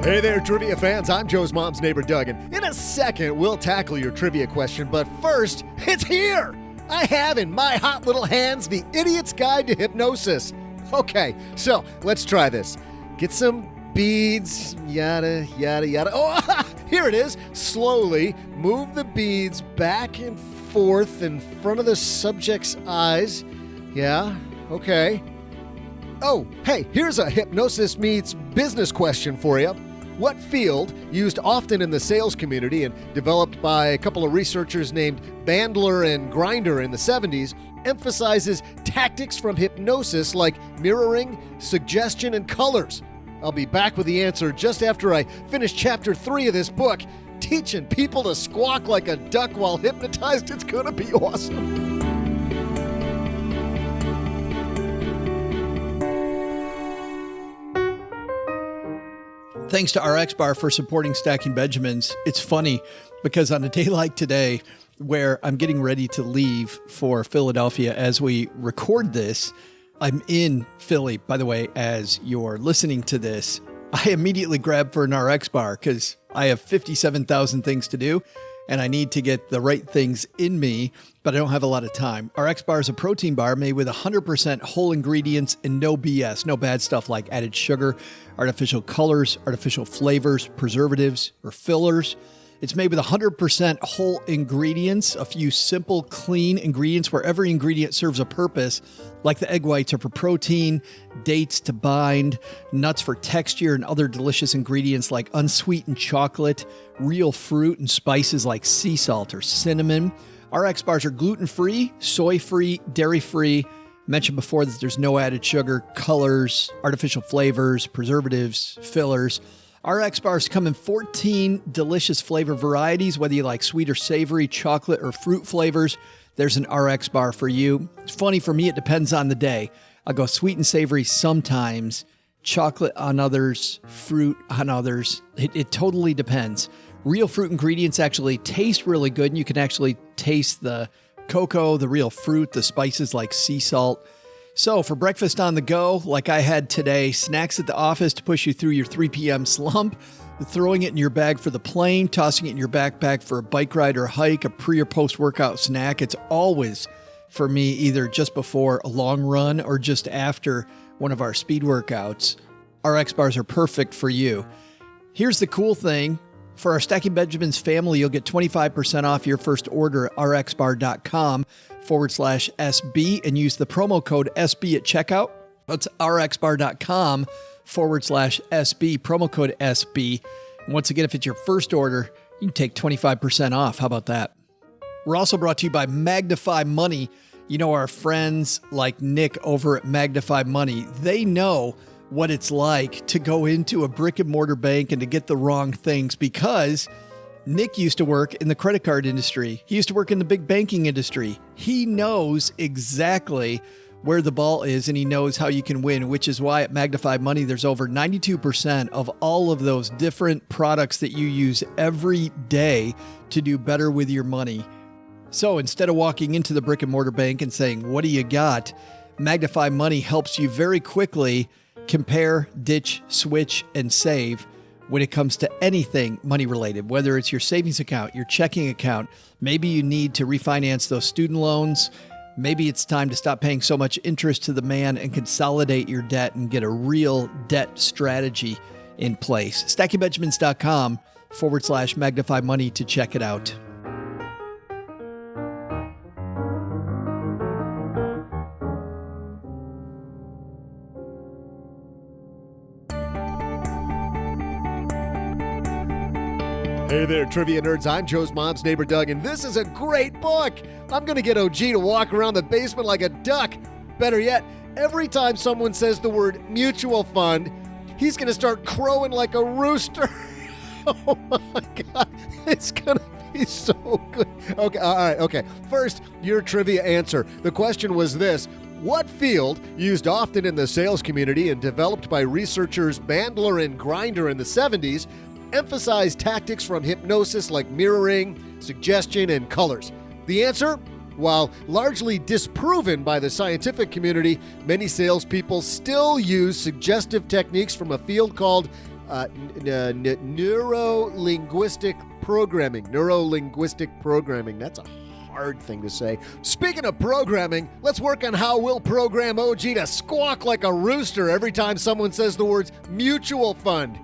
Hey there, trivia fans. I'm Joe's mom's neighbor, Doug, and in a second, we'll tackle your trivia question. But first, it's here! I have in my hot little hands the Idiot's Guide to Hypnosis. Okay, so let's try this. Get some beads, yada, yada, yada. Oh, here it is. Slowly move the beads back and forth in front of the subject's eyes. Yeah, okay. Oh, hey, here's a hypnosis meets business question for you. What field, used often in the sales community and developed by a couple of researchers named Bandler and Grinder in the 70s, emphasizes tactics from hypnosis like mirroring, suggestion, and colors? I'll be back with the answer just after I finish Chapter 3 of this book. Teaching people to squawk like a duck while hypnotized, it's gonna be awesome. Thanks to RX Bar for supporting Stacking Benjamins. It's funny because on a day like today, where I'm getting ready to leave for Philadelphia as we record this, I'm in Philly, by the way, as you're listening to this. I immediately grabbed for an RX Bar because I have 57,000 things to do. and I need to get the right things in me, but I don't have a lot of time. RX Bar is a protein bar made with 100% whole ingredients and no BS, no bad stuff like added sugar, artificial colors, artificial flavors, preservatives, or fillers. It's made with 100% whole ingredients, a few simple, clean ingredients where every ingredient serves a purpose, like the egg whites are for protein, dates to bind, nuts for texture, and other delicious ingredients like unsweetened chocolate, real fruit, and spices like sea salt or cinnamon. RX bars are gluten-free, soy-free, dairy-free. Mentioned before that there's no added sugar, colors, artificial flavors, preservatives, fillers. RX bars come in 14 delicious flavor varieties, whether you like sweet or savory, chocolate or fruit flavors. There's an RX bar for you. It's funny, for me, it depends on the day. I'll go sweet and savory sometimes, chocolate on others, fruit on others. It totally depends. Real fruit ingredients actually taste really good, and you can actually taste the cocoa, the real fruit, the spices like sea salt. So for breakfast on the go, like I had today, snacks at the office to push you through your 3 p.m. slump, throwing it in your bag for the plane, tossing it in your backpack for a bike ride or a hike, a pre or post-workout snack. It's always, for me, either just before a long run or just after one of our speed workouts. RX bars are perfect for you. Here's the cool thing. For our Stacking Benjamins family, you'll get 25% off your first order at rxbar.com/SB and use the promo code SB at checkout. That's rxbar.com/SB, promo code SB. And once again, if it's your first order, you can take 25% off. How about that? We're also brought to you by Magnify Money. You know, our friends like Nick over at Magnify Money, they know what it's like to go into a brick and mortar bank and to get the wrong things, because Nick used to work in the credit card industry. He used to work in the big banking industry. He knows exactly where the ball is, and he knows how you can win, which is why at Magnify Money, there's over 92% of all of those different products that you use every day to do better with your money. So instead of walking into the brick and mortar bank and saying, "What do you got?" Magnify Money helps you very quickly compare, ditch, switch, and save when it comes to anything money related, whether it's your savings account, your checking account. Maybe you need to refinance those student loans. Maybe it's time to stop paying so much interest to the man and consolidate your debt and get a real debt strategy in place. StackingBenjamins.com/Magnify Money to check it out. Hey there, trivia nerds. I'm Joe's mom's neighbor, Doug, and this is a great book. I'm going to get OG to walk around the basement like a duck. Better yet, every time someone says the word mutual fund, he's going to start crowing like a rooster. Oh my God, it's going to be so good. Okay, all right, okay. First, your trivia answer. The question was this: what field, used often in the sales community and developed by researchers Bandler and Grinder in the 70s, emphasized tactics from hypnosis like mirroring, suggestion, and colors? The answer? While largely disproven by the scientific community, many salespeople still use suggestive techniques from a field called neuro-linguistic programming. Neuro-linguistic programming. That's a hard thing to say. Speaking of programming, let's work on how we'll program OG to squawk like a rooster every time someone says the words mutual fund.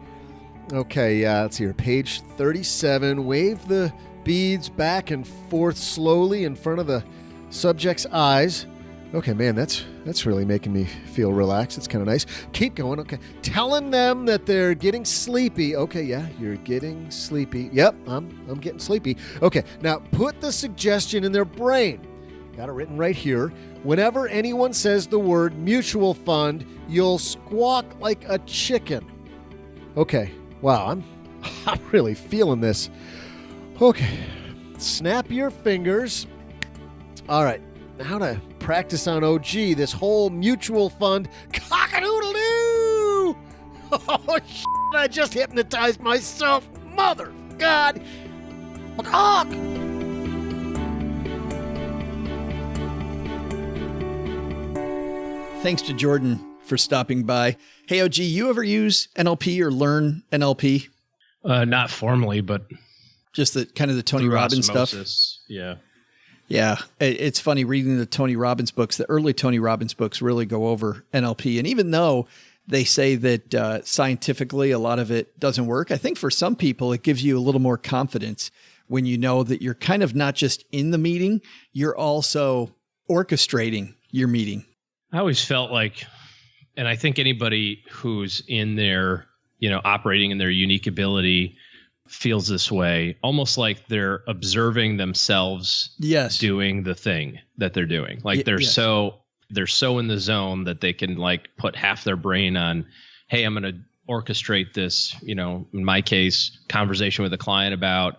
Okay, let's see here. Page 37. Wave the beads back and forth slowly in front of the subject's eyes. Okay, man, that's really making me feel relaxed. It's kind of nice. Keep going. Okay. Telling them that they're getting sleepy. Okay, yeah, you're getting sleepy. Yep, I'm getting sleepy. Okay, now put the suggestion in their brain. Got it written right here. Whenever anyone says the word mutual fund, you'll squawk like a chicken. Okay. Wow, I'm really feeling this. Okay, snap your fingers. All right, how to practice on OG this whole mutual fund cock-a-doodle-doo. Oh, shit, I just hypnotized myself. Mother God. Cock. Thanks to Jordan for stopping by. Hey, OG, you ever use NLP or learn NLP? Not formally, but Just the kind of the Tony Through Robbins osmosis. stuff. Yeah. Yeah. It's funny reading the Tony Robbins books. The early Tony Robbins books really go over NLP. And even though they say that scientifically a lot of it doesn't work, I think for some people it gives you a little more confidence when you know that you're kind of not just in the meeting, you're also orchestrating your meeting. I always felt like, and I think anybody who's in there, operating in their unique ability feels this way, almost like they're observing themselves doing the thing that they're doing. Like they're so in the zone that they can like put half their brain on, hey, I'm going to orchestrate this, in my case, conversation with a client about,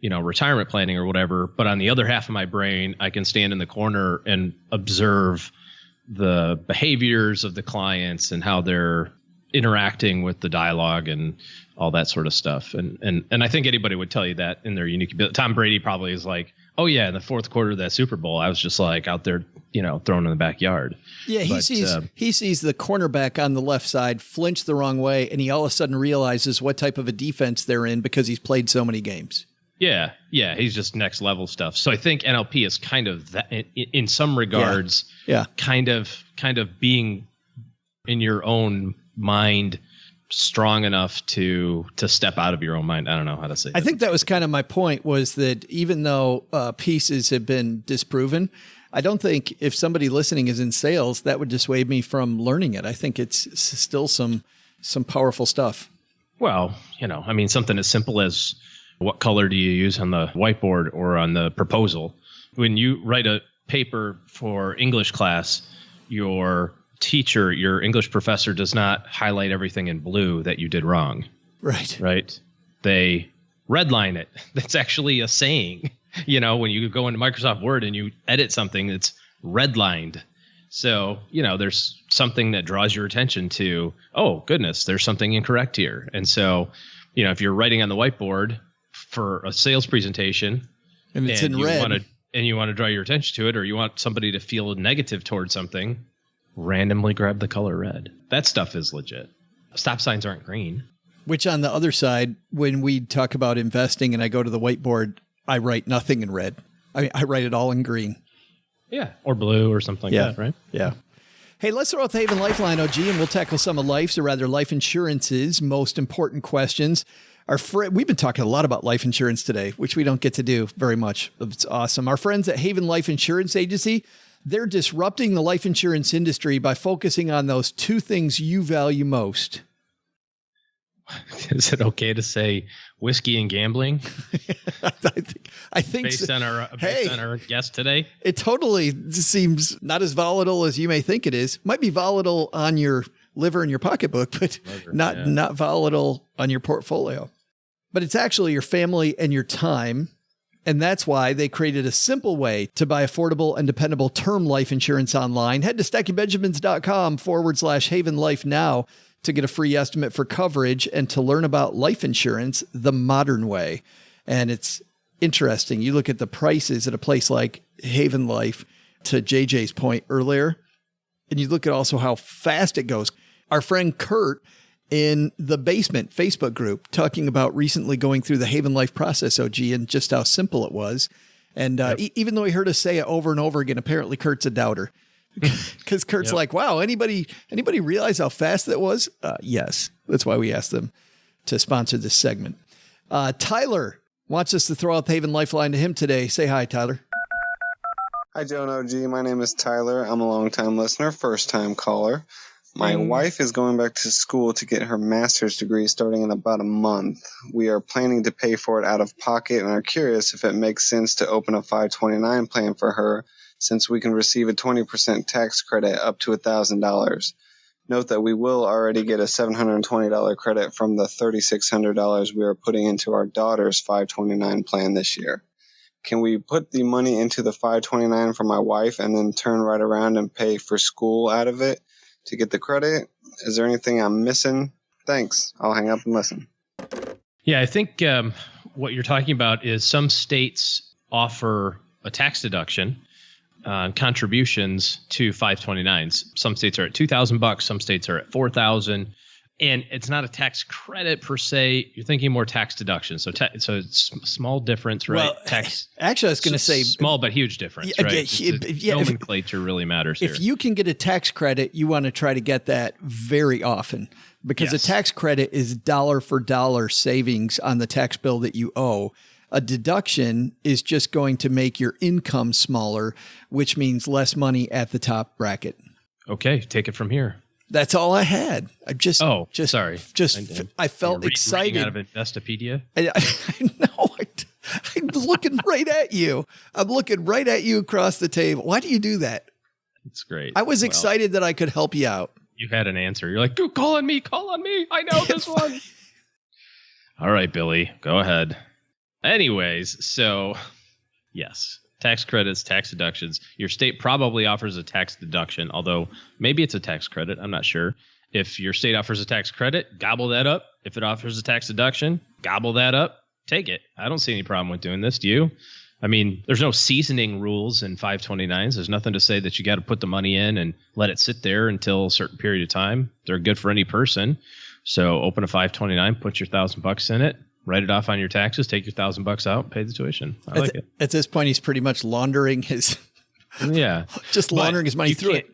retirement planning or whatever. But on the other half of my brain, I can stand in the corner and observe the behaviors of the clients and how they're interacting with the dialogue and all that sort of stuff. And I think anybody would tell you that in their unique ability. Tom Brady probably is like, oh yeah, in the fourth quarter of that Super Bowl, I was just like out there, thrown in the backyard. Yeah, he sees the cornerback on the left side flinch the wrong way, and he all of a sudden realizes what type of a defense they're in because he's played so many games. Yeah, he's just next level stuff. So I think NLP is kind of that in some regards. Yeah. Kind of being in your own mind strong enough to step out of your own mind. I don't know how to say that. I think that was kind of my point, was that even though pieces have been disproven, I don't think if somebody listening is in sales, that would dissuade me from learning it. I think it's still some powerful stuff. Well, something as simple as what color do you use on the whiteboard or on the proposal? When you write a paper for English class, your teacher, your English professor, does not highlight everything in blue that you did wrong. Right. They redline it. That's actually a saying. When you go into Microsoft Word and you edit something, it's redlined. So, there's something that draws your attention to, oh, goodness, there's something incorrect here. And so, if you're writing on the whiteboard for a sales presentation and it's in red, and you want to draw your attention to it, or you want somebody to feel negative towards something, randomly grab the color red. That stuff is legit. Stop signs aren't green. Which on the other side, when we talk about investing and I go to the whiteboard, I write nothing in red. I write it all in green. Yeah. Or blue or something like that, right? Yeah. Hey, let's throw out the Haven Lifeline, OG, and we'll tackle some of life's, or rather life insurance's most important questions. We've been talking a lot about life insurance today, which we don't get to do very much. It's awesome. Our friends at Haven Life Insurance Agency, they're disrupting the life insurance industry by focusing on those two things you value most. Is it okay to say whiskey and gambling? I think based on our guest today, it totally seems not as volatile as you may think it is. Might be volatile on your liver and your pocketbook, but not volatile on your portfolio. But it's actually your family and your time. And that's why they created a simple way to buy affordable and dependable term life insurance online. Head to stackingbenjamins.com/Haven Life now to get a free estimate for coverage and to learn about life insurance the modern way. And it's interesting. You look at the prices at a place like Haven Life, to JJ's point earlier, and you look at also how fast it goes. Our friend Kurt in the Basement Facebook group talking about recently going through the Haven Life process, OG, and just how simple it was. And even though he heard us say it over and over again, apparently Kurt's a doubter. Because Kurt's like, wow, anybody realize how fast that was? Yes. That's why we asked them to sponsor this segment. Tyler wants us to throw out the Haven Lifeline to him today. Say hi, Tyler. Hi, Joe and OG. My name is Tyler. I'm a longtime listener, first-time caller. My wife is going back to school to get her master's degree starting in about a month. We are planning to pay for it out of pocket and are curious if it makes sense to open a 529 plan for her, since we can receive a 20% tax credit up to $1,000. Note that we will already get a $720 credit from the $3,600 we are putting into our daughter's 529 plan this year. Can we put the money into the 529 for my wife and then turn right around and pay for school out of it to get the credit? Is there anything I'm missing? Thanks. I'll hang up and listen. Yeah, I think what you're talking about is some states offer a tax deduction on contributions to 529s. Some states are at $2,000, some states are at $4,000. And it's not a tax credit per se. You're thinking more tax deduction. So it's small difference, right? Well, tax. Actually, I was going to say small but huge difference, right? Nomenclature really matters here. If you can get a tax credit, you want to try to get that very often, because a tax credit is dollar for dollar savings on the tax bill that you owe. A deduction is just going to make your income smaller, which means less money at the top bracket. Okay, take it from here. That's all I had. I sorry. I felt excited. Out of Investopedia. I know. I'm looking right at you. I'm looking right at you across the table. Why do you do that? It's great. I was excited that I could help you out. You had an answer. You're like, "Go, call on me. I know this one." All right, Billy, go ahead. Anyways, so yes. Tax credits, tax deductions. Your state probably offers a tax deduction, although maybe it's a tax credit. I'm not sure. If your state offers a tax credit, gobble that up. If it offers a tax deduction, gobble that up. Take it. I don't see any problem with doing this. Do you? I mean, there's no seasoning rules in 529s. There's nothing to say that you got to put the money in and let it sit there until a certain period of time. They're good for any person. So open a 529, put your $1,000 in it. Write it off on your taxes, take your $1,000 out, pay the tuition. I like it. At this point, he's pretty much laundering his laundering his money through it.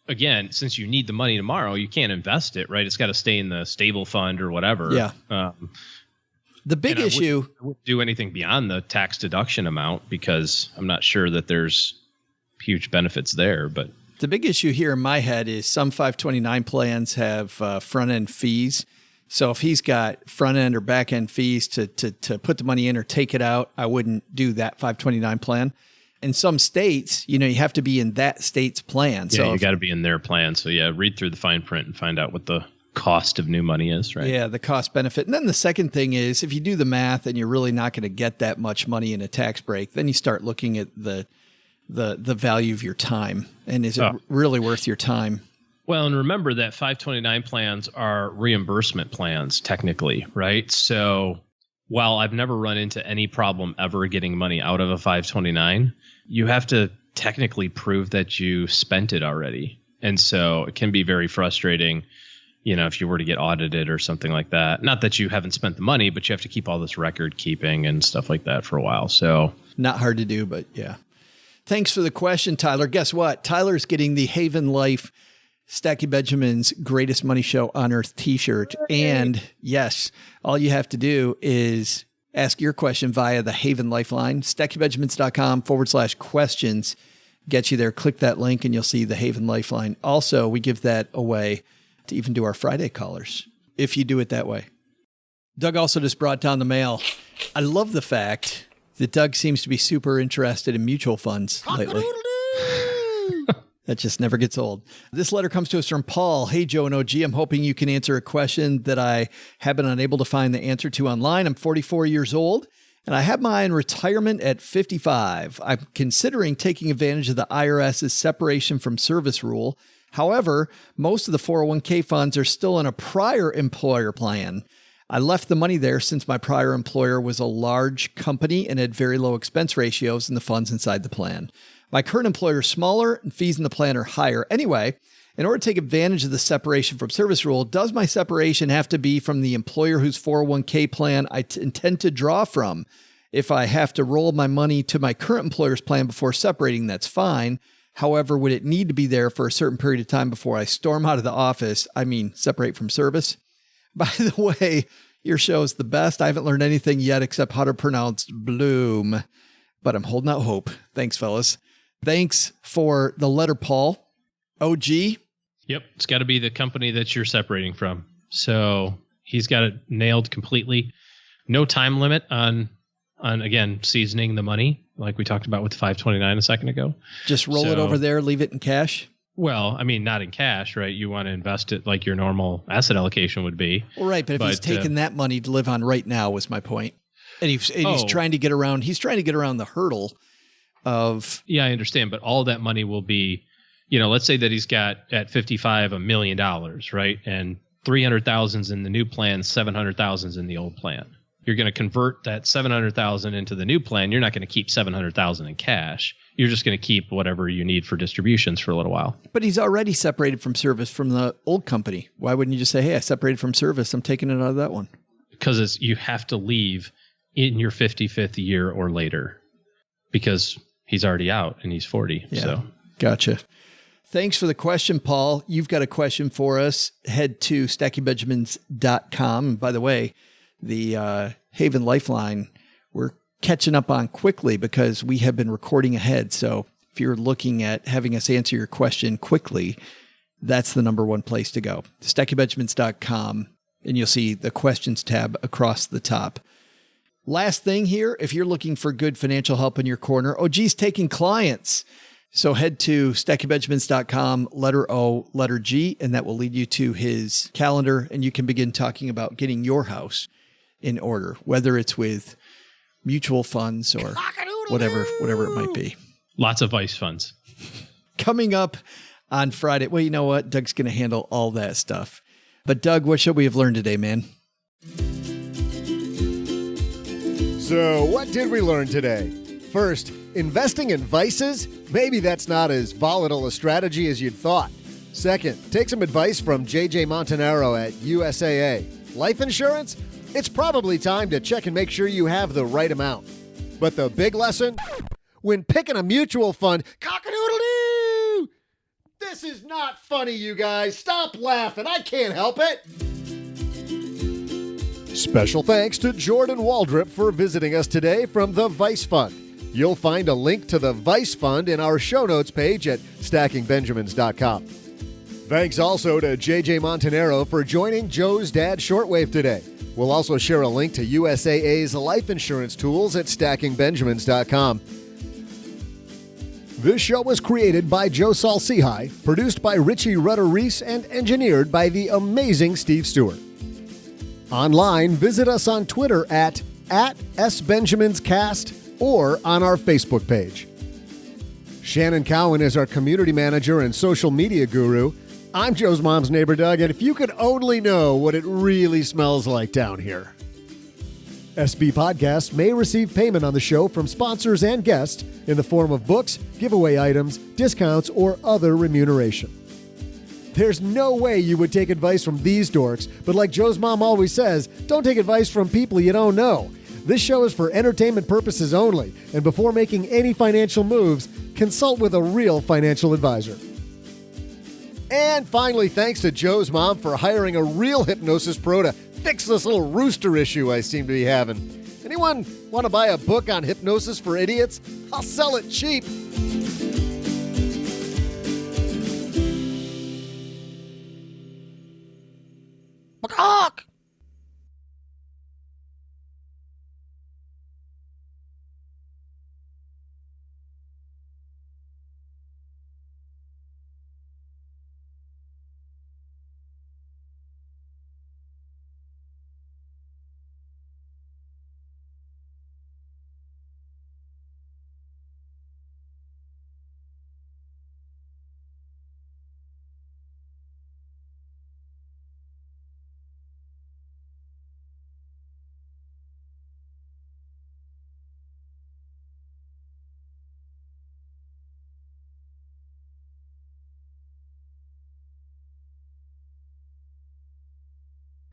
Again, since you need the money tomorrow, you can't invest it, right? It's got to stay in the stable fund or whatever. Yeah. The big issue. I wouldn't do anything beyond the tax deduction amount because I'm not sure that there's huge benefits there. But the big issue here in my head is some 529 plans have front end fees. So if he's got front end or back end fees to put the money in or take it out, I wouldn't do that 529 plan. In some states, you have to be in that state's plan. Yeah, so you got to be in their plan. So read through the fine print and find out what the cost of new money is, right? Yeah, the cost benefit. And then the second thing is if you do the math and you're really not going to get that much money in a tax break, then you start looking at the value of your time. And is it really worth your time? Well, and remember that 529 plans are reimbursement plans technically, right? So while I've never run into any problem ever getting money out of a 529, you have to technically prove that you spent it already. And so it can be very frustrating, if you were to get audited or something like that. Not that you haven't spent the money, but you have to keep all this record keeping and stuff like that for a while. So not hard to do, but yeah. Thanks for the question, Tyler. Guess what? Tyler's getting the Haven Life Stacky Benjamin's Greatest Money Show on Earth t-shirt. And yes, all you have to do is ask your question via the Haven Lifeline, stackybenjamins.com/questions. Get you there. Click that link and you'll see the Haven Lifeline. Also, we give that away to even do our Friday callers if you do it that way. Doug also just brought down the mail. I love the fact that Doug seems to be super interested in mutual funds lately. That just never gets old. This letter comes to us from Paul. Hey, Joe and OG, I'm hoping you can answer a question that I have been unable to find the answer to online. I'm 44 years old, and I have my own retirement at 55. I'm considering taking advantage of the IRS's separation from service rule. However, most of the 401k funds are still in a prior employer plan. I left the money there since my prior employer was a large company and had very low expense ratios in the funds inside the plan. My current employer is smaller and fees in the plan are higher. Anyway, in order to take advantage of the separation from service rule, does my separation have to be from the employer whose 401k plan I intend to draw from? If I have to roll my money to my current employer's plan before separating, that's fine. However, would it need to be there for a certain period of time before I storm out of the office? I mean, separate from service? By the way, your show is the best. I haven't learned anything yet except how to pronounce Bloom, but I'm holding out hope. Thanks, fellas. Thanks for the letter, Paul. OG? Yep. It's got to be the company that you're separating from. So he's got it nailed completely. No time limit on again, seasoning the money, like we talked about with 529 a second ago. Just roll it over there, leave it in cash? Well, I mean, not in cash, right? You want to invest it like your normal asset allocation would be. Well, right. But if he's taking that money to live on right now was my point. And he's trying to get around, the hurdle of. Yeah, I understand. But all that money will be, let's say that he's got at 55, $1 million, right? And 300,000's in the new plan, 700,000's in the old plan. You're going to convert that 700,000 into the new plan. You're not going to keep 700,000 in cash. You're just going to keep whatever you need for distributions for a little while. But he's already separated from service from the old company. Why wouldn't you just say, hey, I separated from service. I'm taking it out of that one. Because you have to leave in your 55th year or later because he's already out and he's 40. Yeah, so gotcha. Thanks for the question, Paul. You've got a question for us. Head to stackingbenjamins.com. And by the way, the Haven Lifeline, we're catching up on quickly because we have been recording ahead. So if you're looking at having us answer your question quickly, that's the number one place to go. stackingbenjamins.com, and you'll see the questions tab across the top. Last thing here, if you're looking for good financial help in your corner, OG's taking clients. So head to stackingbenjamins.com, letter O, letter G, and that will lead you to his calendar, and you can begin talking about getting your house in order, whether it's with mutual funds or whatever it might be. Lots of vice funds. Coming up on Friday. Well, you know what? Doug's going to handle all that stuff. But Doug, what should we have learned today, man? So what did we learn today? First, investing in vices? Maybe that's not as volatile a strategy as you'd thought. Second, take some advice from JJ Montenaro at USAA. Life insurance? It's probably time to check and make sure you have the right amount. But the big lesson? When picking a mutual fund, cock-a-doodle-doo! This is not funny, you guys. Stop laughing. I can't help it. Special thanks to Jordan Waldrep for visiting us today from the Vice Fund. You'll find a link to the Vice Fund in our show notes page at stackingbenjamins.com. Thanks also to JJ Montenaro for joining Joe's Dad Shortwave today. We'll also share a link to USAA's life insurance tools at stackingbenjamins.com. This show was created by Joe Salcihai, produced by Richie Rutter-Reese, and engineered by the amazing Steve Stewart. Online, visit us on Twitter at @SBenjaminsCast or on our Facebook page. Shannon Cowan is our community manager and social media guru. I'm Joe's mom's neighbor, Doug, and if you could only know what it really smells like down here. SB Podcasts may receive payment on the show from sponsors and guests in the form of books, giveaway items, discounts, or other remuneration. There's no way you would take advice from these dorks, but like Joe's mom always says, don't take advice from people you don't know. This show is for entertainment purposes only, and before making any financial moves, consult with a real financial advisor. And finally, thanks to Joe's mom for hiring a real hypnosis pro to fix this little rooster issue I seem to be having. Anyone want to buy a book on hypnosis for idiots? I'll sell it cheap. Macaque!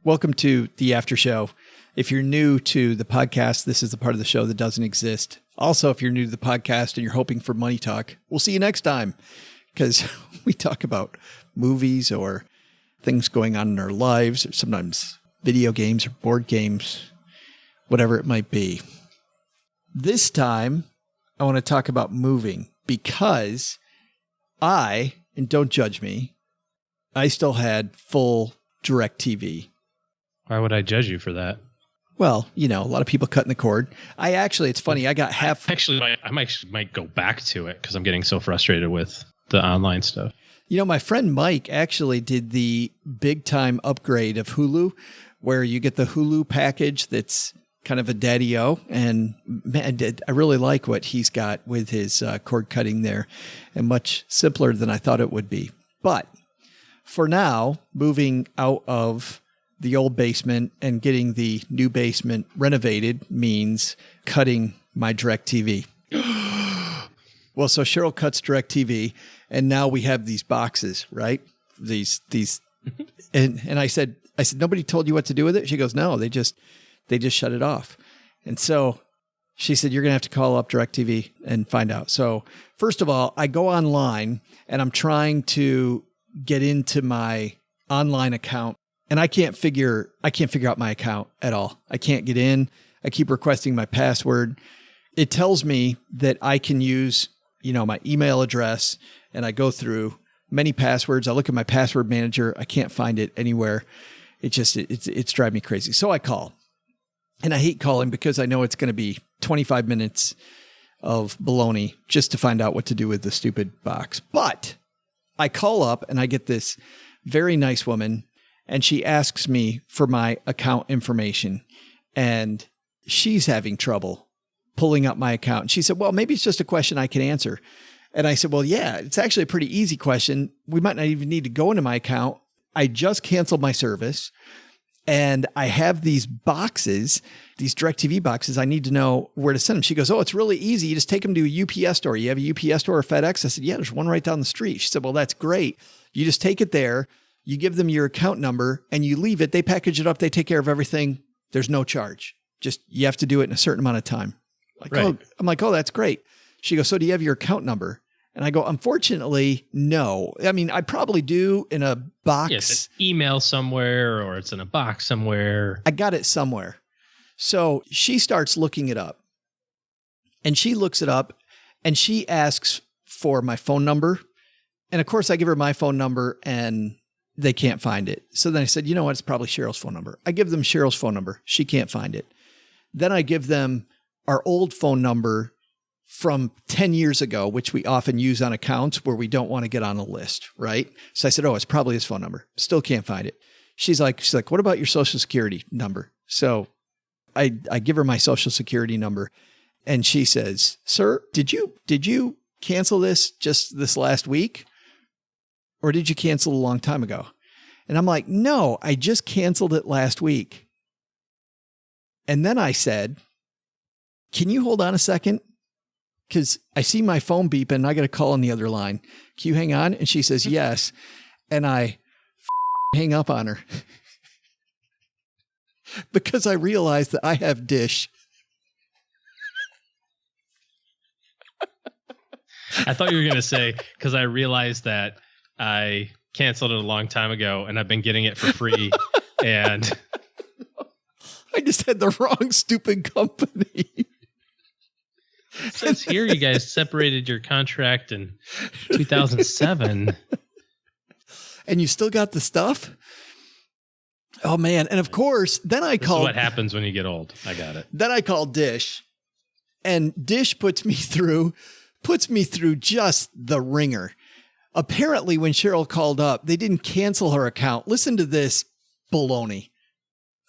Welcome to the after show. If you're new to the podcast, this is the part of the show that doesn't exist. Also, if you're new to the podcast and you're hoping for money talk, we'll see you next time because we talk about movies or things going on in our lives, or sometimes video games or board games, whatever it might be. This time, I want to talk about moving because and don't judge me, I still had full DirecTV. Why would I judge you for that? Well, a lot of people cutting the cord. It's funny. I got half. Actually, I might go back to it because I'm getting so frustrated with the online stuff. My friend Mike actually did the big time upgrade of Hulu, where you get the Hulu package that's kind of a daddy-o. And man, I really like what he's got with his cord cutting there, and much simpler than I thought it would be. But for now, moving out of the old basement and getting the new basement renovated means cutting my DirecTV. Well, so Cheryl cuts DirecTV, and now we have these boxes, right? These, and I said, nobody told you what to do with it? She goes, no, they just shut it off. And so she said, you're going to have to call up DirecTV and find out. So first of all, I go online and I'm trying to get into my online account, and I can't figure out my account at all. I can't get in. I keep requesting my password. It tells me that I can use, my email address, and I go through many passwords. I look at my password manager. I can't find it anywhere. It's driving me crazy. So I call, and I hate calling because I know it's going to be 25 minutes of baloney just to find out what to do with the stupid box. But I call up and I get this very nice woman, and she asks me for my account information, and she's having trouble pulling up my account. And she said, well, maybe it's just a question I can answer. And I said, well, yeah, it's actually a pretty easy question. We might not even need to go into my account. I just canceled my service, and I have these boxes, these DirecTV boxes. I need to know where to send them. She goes, oh, it's really easy. You just take them to a UPS store. You have a UPS store or FedEx? I said, yeah, there's one right down the street. She said, well, that's great. You just take it there. You give them your account number and you leave it. They package it up. They take care of everything. There's no charge. Just, you have to do it in a certain amount of time. Right. I'm like, oh, that's great. She goes, so do you have your account number? And I go, unfortunately, no. I mean, I probably do in a box. Yes, an email somewhere, or it's in a box somewhere. I got it somewhere. So she starts looking it up, and she looks it up, and she asks for my phone number. And of course I give her my phone number, and they can't find it. So then I said, you know what? It's probably Cheryl's phone number. I give them Cheryl's phone number. She can't find it. Then I give them our old phone number from 10 years ago, which we often use on accounts where we don't want to get on a list, right? So I said, oh, it's probably his phone number. Still can't find it. She's like, what about your social security number? So I give her my social security number, and she says, sir, did you cancel this just this last week? Or did you cancel a long time ago? And I'm like, no, I just canceled it last week. And then I said, can you hold on a second? Because I see my phone beep and I got a call on the other line. Can you hang on? And she says, yes. And I hang up on her because I realized that I have Dish. I thought you were going to say, because I realized that I canceled it a long time ago and I've been getting it for free. And I just had the wrong stupid company. It says here you guys separated your contract in 2007. And you still got the stuff? Oh, man. And of course, then I called. This is what happens when you get old. I got it. Then I called Dish, and Dish puts me through just the ringer. Apparently, when Cheryl called up, they didn't cancel her account. Listen to this baloney.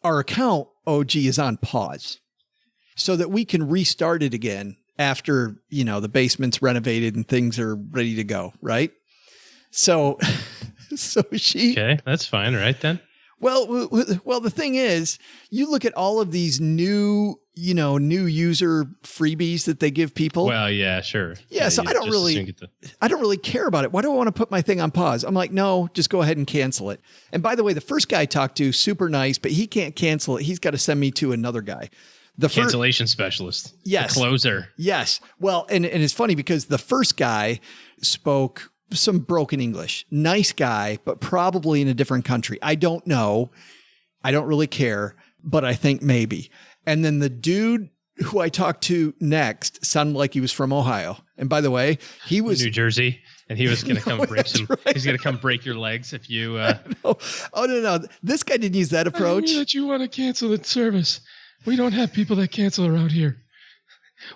Our account, OG, is on pause so that we can restart it again after, the basement's renovated and things are ready to go, right? So she... Okay, that's fine, right then? Well, the thing is, you look at all of these new user freebies that they give people. Well, yeah, sure. Yeah, so I don't really care about it. Why do I want to put my thing on pause? I'm like, no, just go ahead and cancel it. And by the way, the first guy I talked to, super nice, but he can't cancel it. He's got to send me to another guy. The cancellation specialist. Yes. The closer. Yes. Well, and it's funny because the first guy spoke some broken English. Nice guy, but probably in a different country. I don't know. I don't really care, but I think maybe. And then the dude who I talked to next sounded like he was from Ohio. And by the way, he was New Jersey, and he was going to come break some. Right. He's going to come break your legs if you. Oh no! This guy didn't use that approach. I know that you want to cancel the service. We don't have people that cancel around here.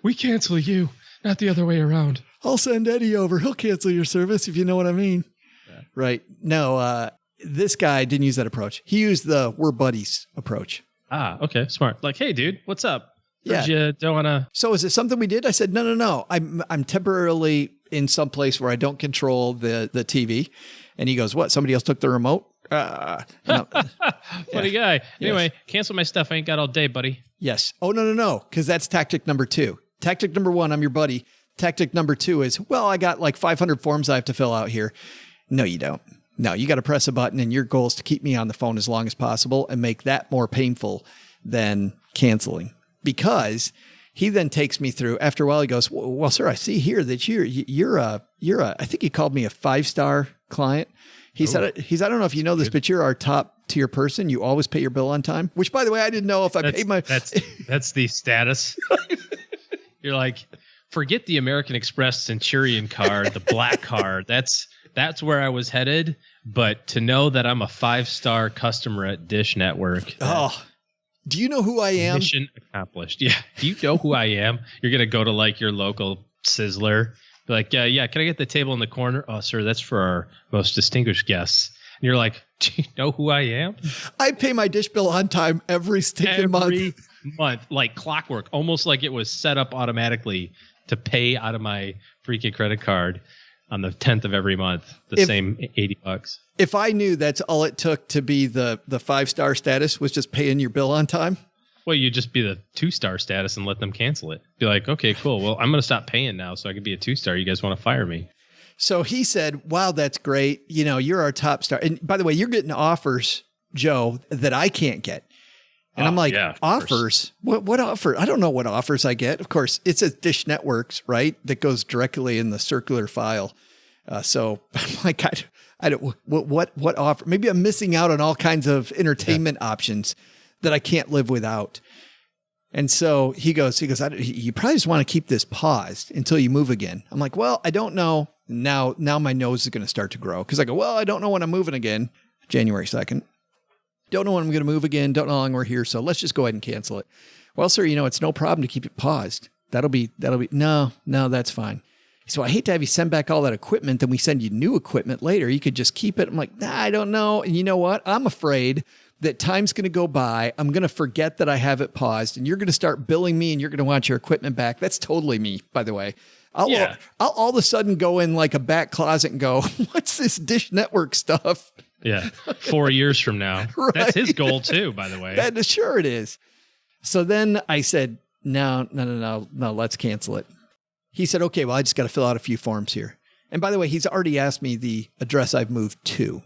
We cancel you, not the other way around. I'll send Eddie over. He'll cancel your service if you know what I mean. Yeah. Right. No, this guy didn't use that approach. He used the we're buddies approach. Ah, okay. Smart. Like, hey, dude, what's up? Yeah. You don't want to. So is it something we did? I said, no. I'm temporarily in some place where I don't control the TV. And he goes, what? Somebody else took the remote? Funny guy. Anyway, cancel my stuff. I ain't got all day, buddy. Yes. Oh, no. Because that's tactic number 2. Tactic number 1, I'm your buddy. Tactic number 2 is, well, I got like 500 forms I have to fill out here. No, you don't. No, you got to press a button, and your goal is to keep me on the phone as long as possible and make that more painful than canceling. Because he then takes me through. After a while, he goes, well, sir, I see here that you're a, I think he called me a 5-star client. He said, I don't know if you know this, but you're our top tier person. You always pay your bill on time, which, by the way, I didn't know if I paid my. That's the status. You're like, forget the American Express Centurion card, the black card. That's where I was headed. But to know that I'm a 5-star customer at Dish Network. Do you know who I am? Mission accomplished. Yeah. Do you know who I am? You're going to go to like your local Sizzler. Be like, yeah, can I get the table in the corner? Oh, sir, that's for our most distinguished guests. And you're like, do you know who I am? I pay my Dish bill on time every month. Like clockwork, almost like it was set up automatically to pay out of my freaking credit card on the 10th of every month, same $80. If I knew that's all it took to be the 5-star status was just paying your bill on time. Well, you just be the 2-star status and let them cancel it. Be like, okay, cool. Well, I'm going to stop paying now so I can be a 2-star. You guys want to fire me? So he said, wow, that's great. You know, you're our top star. And by the way, you're getting offers, Joe, that I can't get. And I'm like, yeah, offers? What offer? I don't know what offers I get. Of course, it's a Dish Networks, right? That goes directly in the circular file. So I'm like, I don't, what offer? Maybe I'm missing out on all kinds of entertainment options that I can't live without. And so he goes, you probably just want to keep this paused until you move again. I'm like, well, I don't know. Now my nose is going to start to grow. Cause I go, well, I don't know when I'm moving again. January 2nd. Don't know when I'm going to move again. Don't know how long we're here. So let's just go ahead and cancel it. Well, sir, it's no problem to keep it paused. That'll be, no, that's fine. So I hate to have you send back all that equipment, then we send you new equipment later. You could just keep it. I'm like, I don't know. And you know what? I'm afraid that time's going to go by. I'm going to forget that I have it paused, and you're going to start billing me, and you're going to want your equipment back. That's totally me, by the way. I'll all of a sudden go in like a back closet and go, what's this Dish Network stuff? Yeah. 4 years from now. Right. That's his goal too, by the way. Sure it is. So then I said, no, let's cancel it. He said, okay, well, I just got to fill out a few forms here. And by the way, he's already asked me the address I've moved to.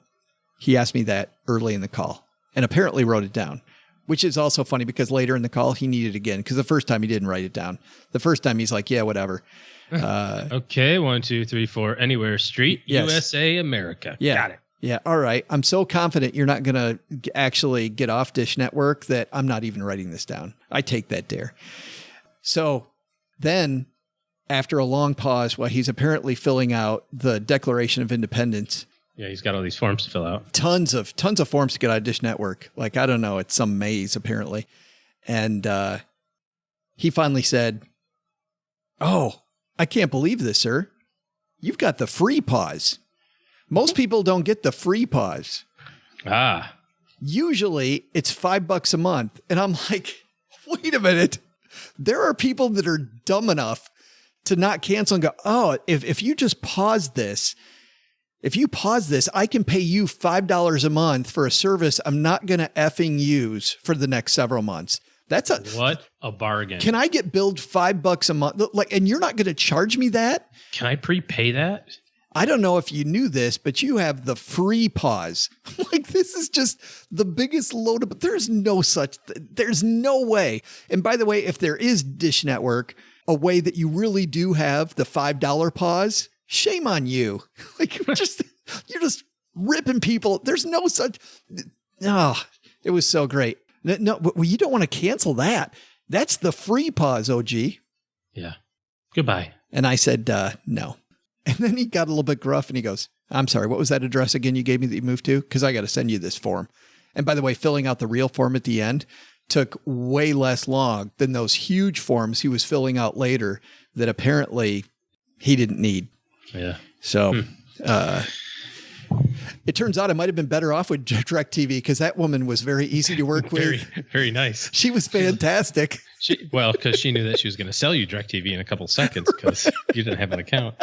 He asked me that early in the call and apparently wrote it down, which is also funny because later in the call, he needed it again because the first time he didn't write it down. The first time he's like, yeah, whatever. Okay, 1, 2, 3, 4, Anywhere Street, yes. USA, America. Yeah. Got it. Yeah, all right. I'm so confident you're not going to actually get off Dish Network that I'm not even writing this down. I take that dare. So then, after a long pause, while he's apparently filling out the Declaration of Independence. Yeah, he's got all these forms to fill out. Tons of forms to get out of Dish Network. Like, I don't know, it's some maze apparently. And he finally said, oh, I can't believe this, sir. You've got the free pause. Most people don't get the free pause. Usually it's $5 a month. And I'm like, wait a minute. There are people that are dumb enough to not cancel and go, oh, if you just pause this, I can pay you $5 a month for a service I'm not going to effing use for the next several months. What a bargain. Can I get billed $5 a month? Like, and you're not going to charge me that? Can I prepay that? I don't know if you knew this, but you have the free pause. Like, this is just the biggest load of, there's no way. And by the way, if there is Dish Network, a way that you really do have the $5 pause, shame on you. Like, you're just ripping people. There's no such, it was so great. No, well, you don't want to cancel that. That's the free pause, OG. Yeah. Goodbye. And I said, no. And then he got a little bit gruff and he goes, I'm sorry, what was that address again you gave me that you moved to? Because I got to send you this form. And by the way, filling out the real form at the end took way less long than those huge forms he was filling out later that apparently he didn't need. Yeah. So it turns out I might have been better off with DirecTV because that woman was very easy to work with. Very, very nice. She was fantastic. Because she knew that she was going to sell you DirecTV in a couple seconds because you didn't have an account.